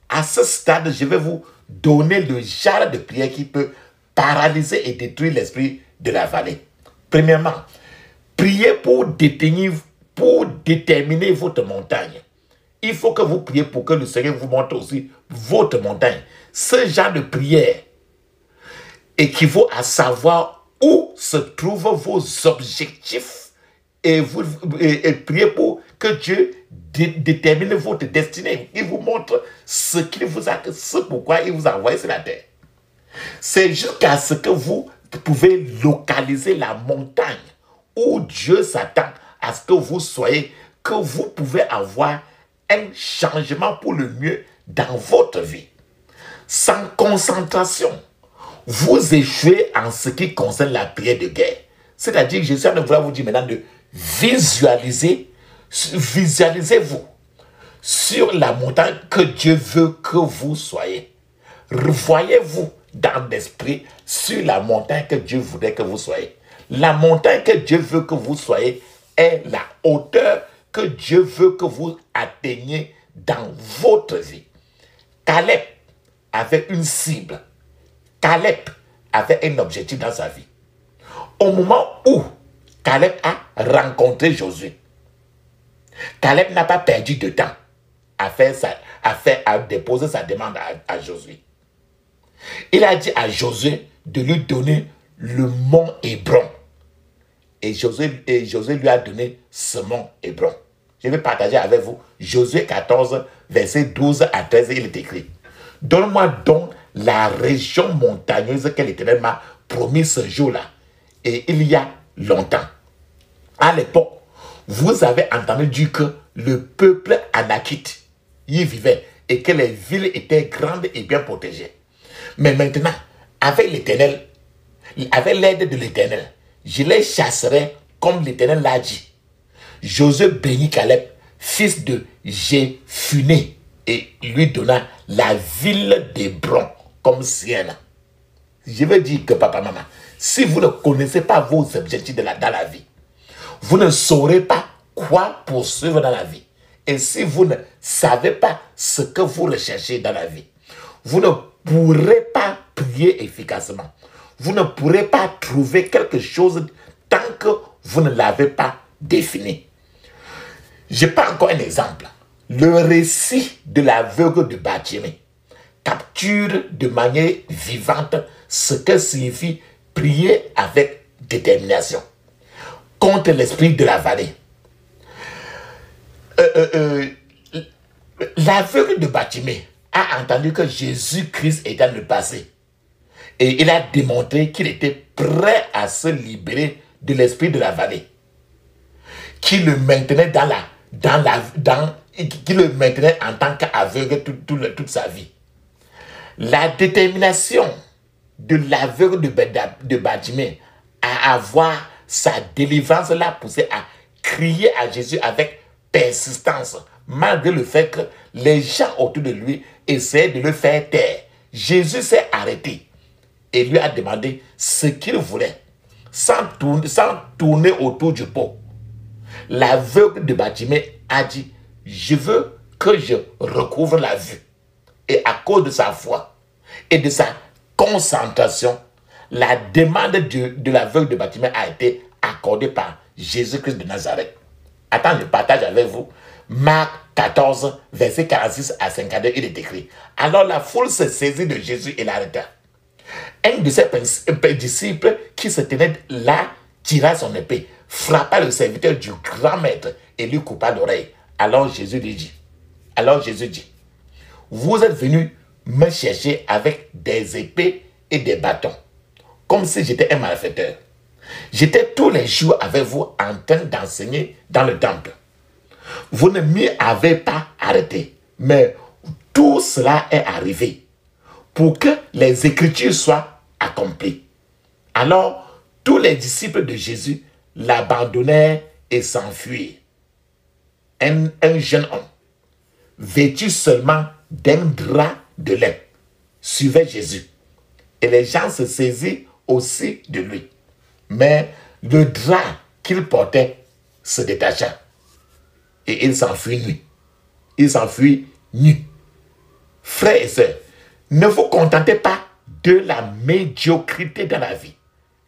À ce stade, je vais vous donner le genre de prière qui peut paralyser et détruire l'esprit de la vallée. Premièrement, priez pour déterminer votre montagne. Il faut que vous priez pour que le Seigneur vous montre aussi votre montagne. Ce genre de prière équivaut à savoir où se trouvent vos objectifs et priez pour que Dieu détermine votre destinée. Il vous montre ce pourquoi il vous a envoyé sur la terre. C'est jusqu'à ce que vous pouvez localiser la montagne où Dieu s'attend à ce que vous soyez, que vous pouvez avoir un changement pour le mieux dans votre vie. Sans concentration, vous échouez en ce qui concerne la prière de guerre. C'est-à-dire que je suis en train de vous dire maintenant de visualisez-vous sur la montagne que Dieu veut que vous soyez. Voyez-vous dans l'esprit sur la montagne que Dieu voudrait que vous soyez. La montagne que Dieu veut que vous soyez est la hauteur que Dieu veut que vous atteigniez dans votre vie. Caleb avait une cible. Caleb avait un objectif dans sa vie. Au moment où Caleb a rencontré Josué, Caleb n'a pas perdu de temps à déposer sa demande à Josué. Il a dit à Josué de lui donner le mont Hébron. Et Josué lui a donné ce mont Hébron. Je vais partager avec vous Josué 14, verset 12 à 13, il est écrit: donne-moi donc la région montagneuse que l'Éternel m'a promis ce jour-là, et il y a longtemps. À l'époque, vous avez entendu dire que le peuple anakite y vivait et que les villes étaient grandes et bien protégées. Mais maintenant, avec l'Éternel, avec l'aide de l'Éternel, je les chasserai comme l'Éternel l'a dit. Josué bénit Caleb, fils de Jéphuné, et lui donna la ville d'Hébron comme sienne. Je veux dire que papa, maman, si vous ne connaissez pas vos objectifs dans la vie, vous ne saurez pas quoi poursuivre dans la vie. Et si vous ne savez pas ce que vous recherchez dans la vie, vous ne pourrez pas prier efficacement. Vous ne pourrez pas trouver quelque chose tant que vous ne l'avez pas défini. Je prends encore un exemple. Le récit de l'aveugle de Bartimée capture de manière vivante ce que signifie prier avec détermination contre l'esprit de la vallée. L'aveugle de Bartimée a entendu que Jésus-Christ était dans le passé. Et il a démontré qu'il était prêt à se libérer de l'esprit de la vallée, qui le maintenait qui le maintenait en tant qu'aveugle toute sa vie. La détermination de l'aveugle de Bartimée à avoir sa délivrance l'a poussé à crier à Jésus avec persistance, malgré le fait que les gens autour de lui essayaient de le faire taire. Jésus s'est arrêté et lui a demandé ce qu'il voulait, sans tourner autour du pot. L'aveugle de Bartimée a dit: je veux que je recouvre la vue. Et à cause de sa foi et de sa concentration, la demande de l'aveugle de Bartimée a été accordée par Jésus-Christ de Nazareth. Attends, je partage avec vous Marc 14, verset 46 à 52, il est écrit: alors la foule se saisit de Jésus et l'arrêta. Un de ses disciples qui se tenait là tira son épée, frappa le serviteur du grand maître et lui coupa l'oreille. Alors Jésus dit: vous êtes venus me chercher avec des épées et des bâtons, comme si j'étais un malfaiteur. J'étais tous les jours avec vous en train d'enseigner dans le temple. Vous ne m'y avez pas arrêté. Mais tout cela est arrivé pour que les Écritures soient accomplies. Alors, tous les disciples de Jésus l'abandonnèrent et s'enfuirent. Un jeune homme, vêtu seulement d'un drap de lin, suivait Jésus. Et les gens se saisirent aussi de lui. Mais le drap qu'il portait se détacha. Et il s'enfuit nu. Il s'enfuit nu. Frères et sœurs, ne vous contentez pas de la médiocrité dans la vie.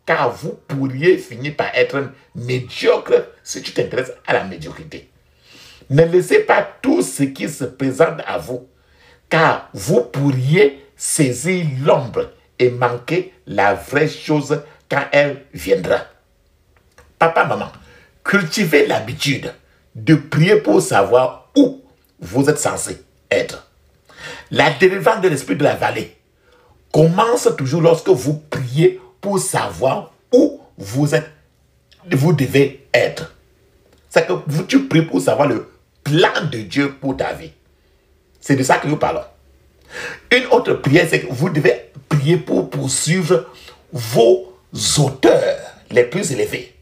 Car vous pourriez finir par être médiocre si tu t'intéresses à la médiocrité. Ne laissez pas tout ce qui se présente à vous, car vous pourriez saisir l'ombre et manquer la vraie chose quand elle viendra. Papa, maman, cultivez l'habitude de prier pour savoir où vous êtes censé être. La délivrance de l'esprit de la vallée commence toujours lorsque vous priez pour savoir où vous devez être. C'est que tu pries pour savoir le plan de Dieu pour ta vie. C'est de ça que nous parlons. Une autre prière, c'est que vous devez prier pour poursuivre vos auteurs les plus élevés.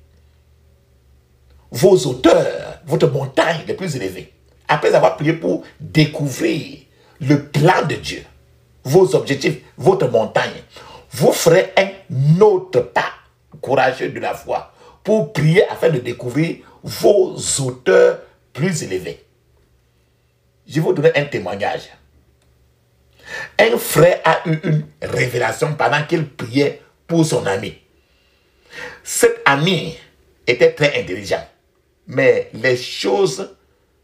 Vos auteurs, votre montagne les plus élevées. Après avoir prié pour découvrir le plan de Dieu, vos objectifs, votre montagne, vous ferez un autre pas courageux de la foi pour prier afin de découvrir vos auteurs plus élevés. Je vais vous donner un témoignage. Un frère a eu une révélation pendant qu'il priait pour son ami. Cet ami était très intelligent, mais les choses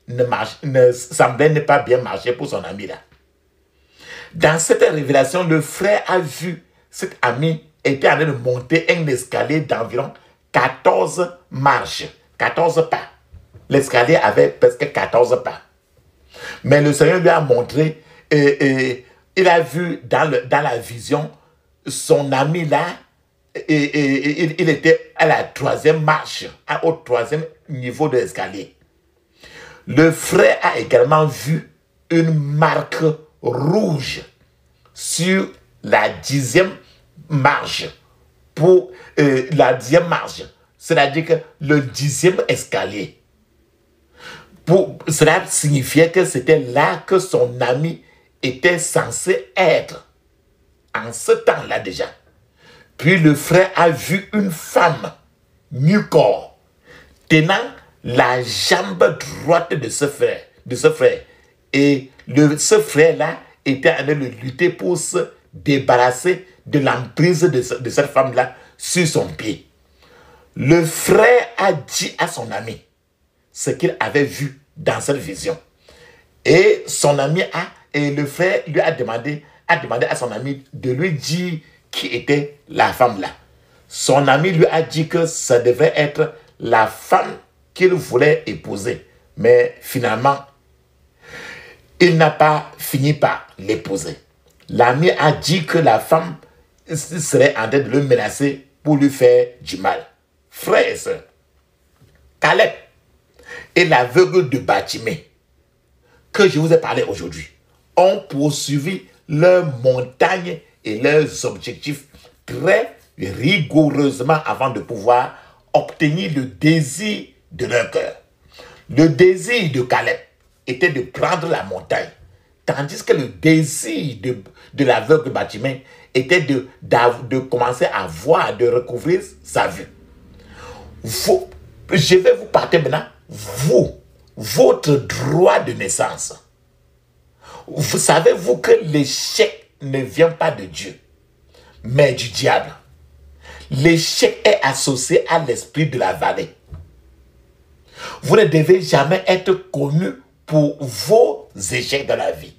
ne semblaient ne pas bien marcher pour son ami là. Dans cette révélation, le frère a vu cet ami était en train de monter un escalier d'environ 14 marches, 14 pas. L'escalier avait presque 14 pas. Mais le Seigneur lui a montré, il a vu dans la vision, son ami là, il était à la 3e marche, au 3e niveau de l'escalier. Le frère a également vu une marque rouge sur la 10e marche. Pour la 10e marche, c'est-à-dire que le 10e escalier. Cela signifiait que c'était là que son ami était censé être, en ce temps-là déjà. Puis le frère a vu une femme, nu-corps, tenant la jambe droite de ce frère. Et ce frère-là était en train de lutter pour se débarrasser de l'emprise de cette femme-là sur son pied. Le frère a dit à son ami ce qu'il avait vu dans cette vision. Et le frère lui a demandé à son ami de lui dire qui était la femme là. Son ami lui a dit que ça devait être la femme qu'il voulait épouser. Mais finalement, il n'a pas fini par l'épouser. L'ami a dit que la femme serait en train de le menacer pour lui faire du mal. Frères et sœurs, Caleb et l'aveugle de Batimée, que je vous ai parlé aujourd'hui, ont poursuivi leurs montagnes et leurs objectifs très rigoureusement avant de pouvoir obtenir le désir de leur cœur. Le désir de Caleb était de prendre la montagne, tandis que le désir de l'aveugle de Batimée était de commencer à voir, de recouvrir sa vue. Je vais vous parler maintenant, votre droit de naissance. Vous savez-vous que l'échec ne vient pas de Dieu, mais du diable. L'échec est associé à l'esprit de la vallée. Vous ne devez jamais être connu pour vos échecs dans la vie.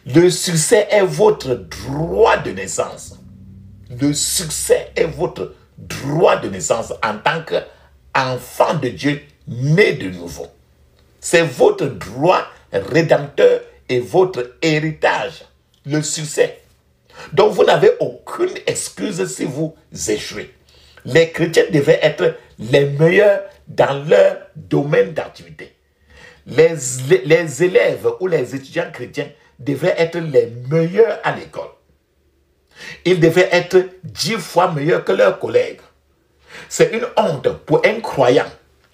Le succès est votre droit de naissance. Le succès est votre droit de naissance en tant qu'enfant de Dieu né de nouveau. C'est votre droit rédempteur et votre héritage, le succès. Donc vous n'avez aucune excuse si vous échouez. Les chrétiens devaient être les meilleurs dans leur domaine d'activité. les élèves ou les étudiants chrétiens devraient être les meilleurs à l'école. Ils devraient être 10 fois meilleurs que leurs collègues. C'est une honte pour un croyant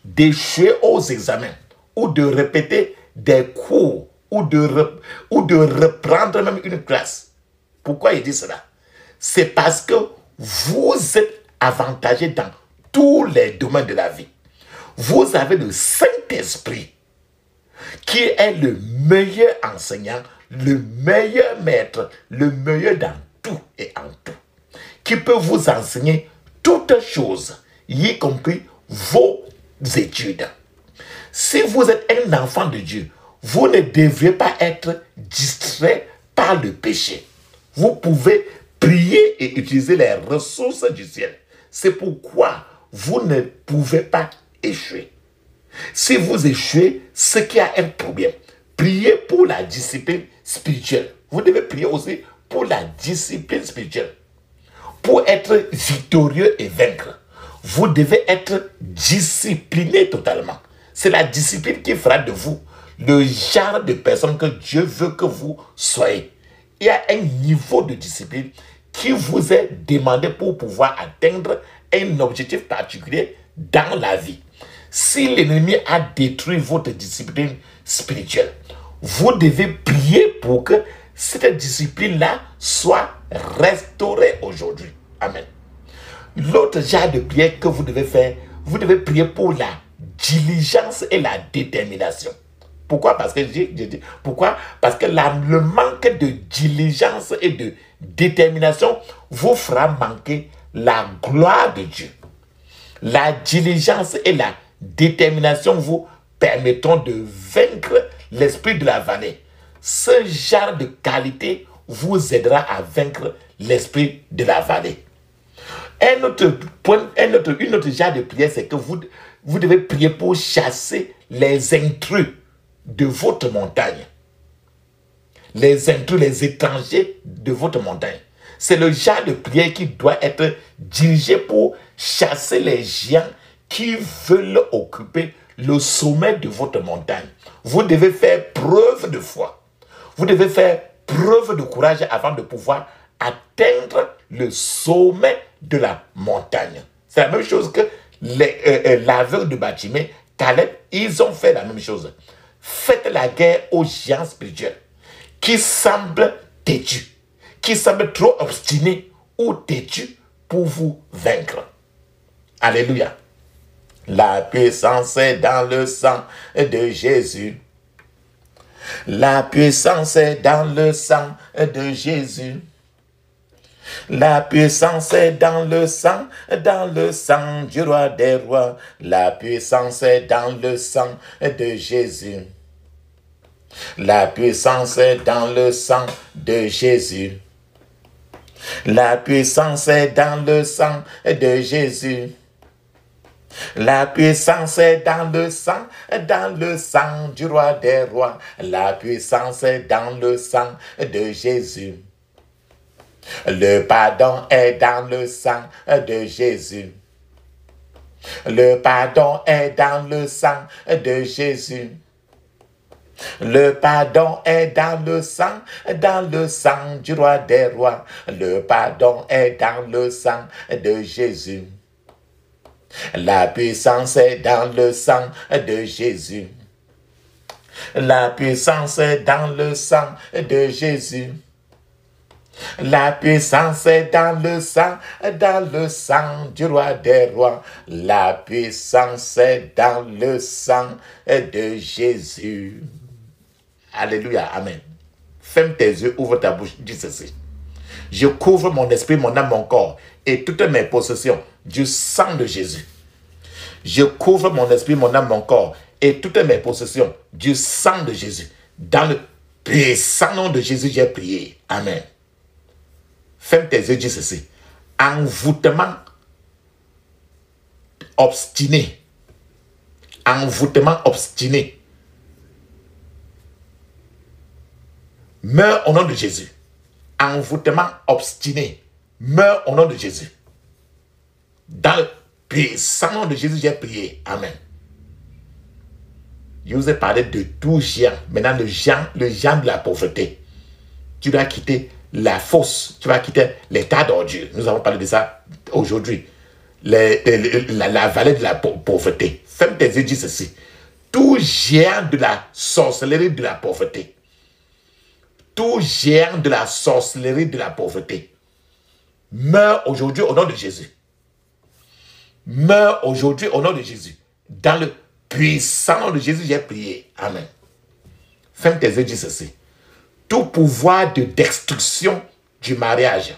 d'échouer aux examens ou de répéter des cours ou de reprendre même une classe. Pourquoi il dit cela? C'est parce que vous êtes avantagés dans tous les domaines de la vie. Vous avez le Saint-Esprit qui est le meilleur enseignant, le meilleur maître, le meilleur dans tout et en tout, qui peut vous enseigner toutes choses, y compris vos études. Si vous êtes un enfant de Dieu, vous ne devriez pas être distrait par le péché. Vous pouvez prier et utiliser les ressources du ciel. C'est pourquoi vous ne pouvez pas échouer. Si vous échouez, c'est qu'il y a un problème. Priez pour la discipline spirituelle. Vous devez prier aussi pour la discipline spirituelle. Pour être victorieux et vaincre, vous devez être discipliné totalement. C'est la discipline qui fera de vous le genre de personne que Dieu veut que vous soyez. Il y a un niveau de discipline qui vous est demandé pour pouvoir atteindre un objectif particulier dans la vie. Si l'ennemi a détruit votre discipline spirituelle, vous devez prier pour que cette discipline-là soit restaurée aujourd'hui. Amen. L'autre genre de prière que vous devez faire, vous devez prier pour la diligence et la détermination. Pourquoi? Parce que pourquoi? Parce que le manque de diligence et de détermination vous fera manquer la gloire de Dieu. La diligence et la détermination vous permettront de vaincre l'esprit de la vallée. Ce genre de qualité vous aidera à vaincre l'esprit de la vallée. Une autre genre de prière, c'est que vous devez prier pour chasser les intrus de votre montagne. Les intrus, les étrangers de votre montagne. C'est le genre de prière qui doit être dirigé pour chasser les géants qui veulent occuper le sommet de votre montagne. Vous devez faire preuve de foi. Vous devez faire preuve de courage avant de pouvoir atteindre le sommet de la montagne. C'est la même chose que l'aveugle de Batimée, Caleb, ils ont fait la même chose. Faites la guerre aux géants spirituels qui semblent têtus, qui semblent trop obstinés ou têtus pour vous vaincre. Alléluia. La puissance est dans le sang de Jésus. La puissance est dans le sang de Jésus. La puissance est dans le sang du roi des rois. La puissance est dans le sang de Jésus. La puissance est dans le sang de Jésus. La puissance est dans le sang de Jésus. La puissance est dans le sang du roi des rois. La puissance est dans le sang de Jésus. Le pardon est dans le sang de Jésus. Le pardon est dans le sang de Jésus. Le pardon est dans le sang du roi des rois. Le pardon est dans le sang de Jésus. La puissance est dans le sang de Jésus. La puissance est dans le sang de Jésus. La puissance est dans le sang du roi des rois. La puissance est dans le sang de Jésus. Alléluia, amen. Ferme tes yeux, ouvre ta bouche, dis ceci. Je couvre mon esprit, mon âme, mon corps et toutes mes possessions du sang de Jésus. Je couvre mon esprit, mon âme, mon corps et toutes mes possessions du sang de Jésus. Dans le puissant nom de Jésus, j'ai prié. Amen. Ferme tes yeux, dis ceci. Envoûtement obstiné. Envoûtement obstiné. Meurs au nom de Jésus. Envoûtement obstiné. Meurs au nom de Jésus. Dans le puissant nom de Jésus, j'ai prié. Amen. Je vous ai parlé de tout géant. Maintenant, le géant de la pauvreté. Tu dois quitter la fosse. Tu vas quitter l'état d'ordure. Nous avons parlé de ça aujourd'hui. La vallée de la pauvreté. Ferme tes yeux, dis ceci. Tout géant de la sorcellerie de la pauvreté. Tout géant de la sorcellerie de la pauvreté. Meurs aujourd'hui au nom de Jésus. Meurs aujourd'hui au nom de Jésus. Dans le puissant nom de Jésus, j'ai prié. Amen. Ferme tes yeux, dis ceci. Tout pouvoir de destruction du mariage.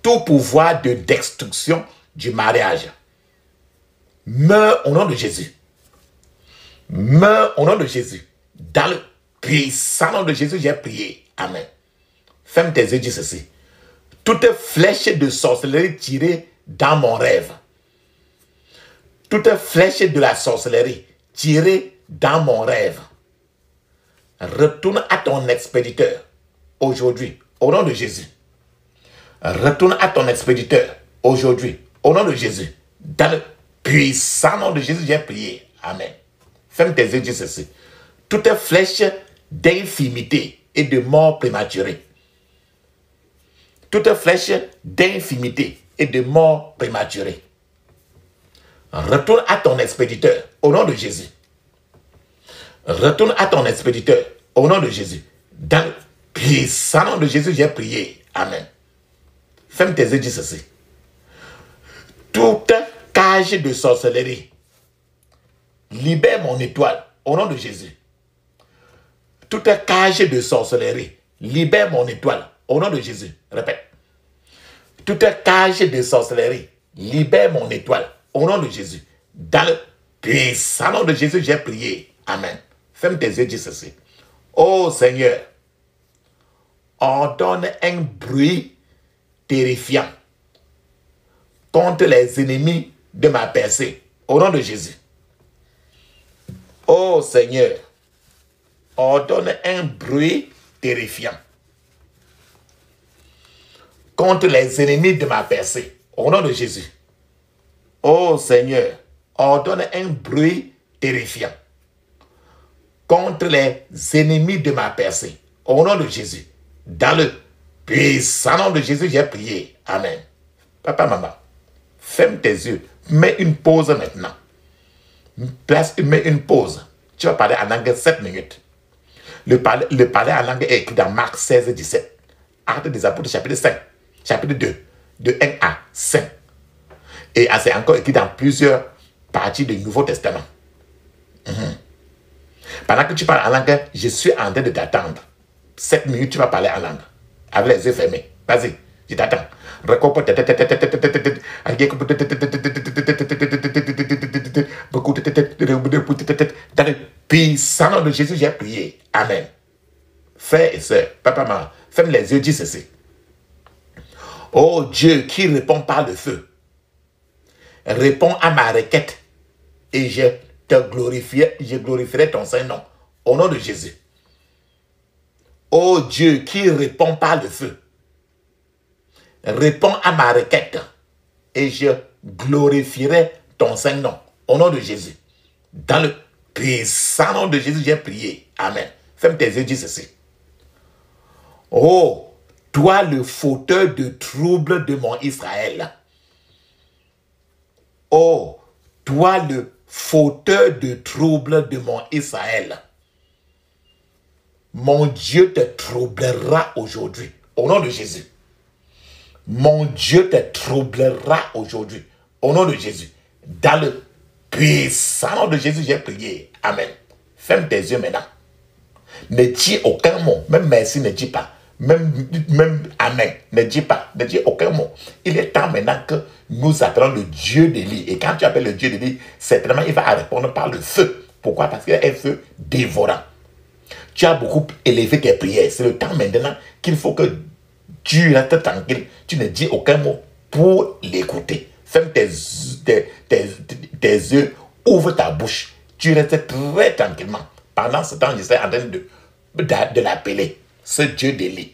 Tout pouvoir de destruction du mariage. Meurs au nom de Jésus. Meurs au nom de Jésus. Dans le puissant nom de Jésus, j'ai prié. Amen. Ferme tes yeux, dis ceci. Toute flèche de sorcellerie tirée dans mon rêve. Toute flèche de la sorcellerie tirée dans mon rêve. Retourne à ton expéditeur aujourd'hui, au nom de Jésus. Retourne à ton expéditeur aujourd'hui, au nom de Jésus. Dans le puissant nom de Jésus, j'ai prié. Amen. Ferme tes yeux, dis ceci. Toute flèche d'infimité et de mort prématurée. Toute flèche d'infimité et de mort prématurée. Retourne à ton expéditeur au nom de Jésus. Retourne à ton expéditeur au nom de Jésus. Dans le puissant nom de Jésus, j'ai prié. Amen. Ferme tes yeux, dis ceci. Toute cage de sorcellerie, libère mon étoile au nom de Jésus. Toute cage de sorcellerie, libère mon étoile au nom de Jésus. Répète. Toute cage de sorcellerie, libère mon étoile au nom de Jésus. Dans le puissant nom de Jésus, j'ai prié. Amen. Ferme tes yeux, dis ceci. Oh Seigneur, ordonne un bruit terrifiant contre les ennemis de ma percée. Au nom de Jésus. Oh Seigneur, ordonne un bruit terrifiant contre les ennemis de ma percée. Au nom de Jésus. Oh Seigneur, ordonne un bruit terrifiant contre les ennemis de ma percée. Au nom de Jésus. Dans le puissant nom de Jésus, j'ai prié. Amen. Papa, maman, ferme tes yeux. Mets une pause maintenant. Mets une pause. Tu vas parler en langue 7 minutes. Le parler en langue est écrit dans Marc 16, 17. Actes des Apôtres, chapitre 5. Chapitre 2. De 1 à 5. Et c'est encore écrit dans plusieurs parties du Nouveau Testament. Pendant que tu parles en langue, je suis en train de t'attendre. 7 minutes, tu vas parler en langue. Avec les yeux fermés. Vas-y, je t'attends. Dans le puissant nom de Jésus, j'ai prié. Amen. Frères et sœurs, papa, maman, ferme les yeux, dis ceci. Oh Dieu qui répond par le feu, réponds à ma requête et je glorifierai ton Saint-Nom. Au nom de Jésus. Oh Dieu qui répond par le feu, réponds à ma requête et je glorifierai ton Saint-Nom. Au nom de Jésus. Dans le puissant nom de Jésus, j'ai prié. Amen. Ferme tes yeux, dis ceci. Oh, toi le fauteur de troubles de mon Israël. Oh, toi le fauteur de troubles de mon Israël. Mon Dieu te troublera aujourd'hui. Au nom de Jésus. Mon Dieu te troublera aujourd'hui. Au nom de Jésus. Dans le puissant nom de Jésus, j'ai prié. Amen. Ferme tes yeux maintenant. Ne dis aucun mot. Même merci, ne dis pas. Même amen. Ne dis pas. Ne dis aucun mot. Il est temps maintenant que nous appelons le Dieu d'Élie. Et quand tu appelles le Dieu d'Élie, certainement il va répondre par le feu. Pourquoi? Parce qu'il y a un feu dévorant. Tu as beaucoup élevé tes prières. C'est le temps maintenant qu'il faut que tu restes tranquille. Tu ne dis aucun mot pour l'écouter. Ferme tes yeux, ouvre ta bouche. Tu restes très tranquillement. Pendant ce temps, je suis en train de l'appeler. Ce Dieu d'Élie.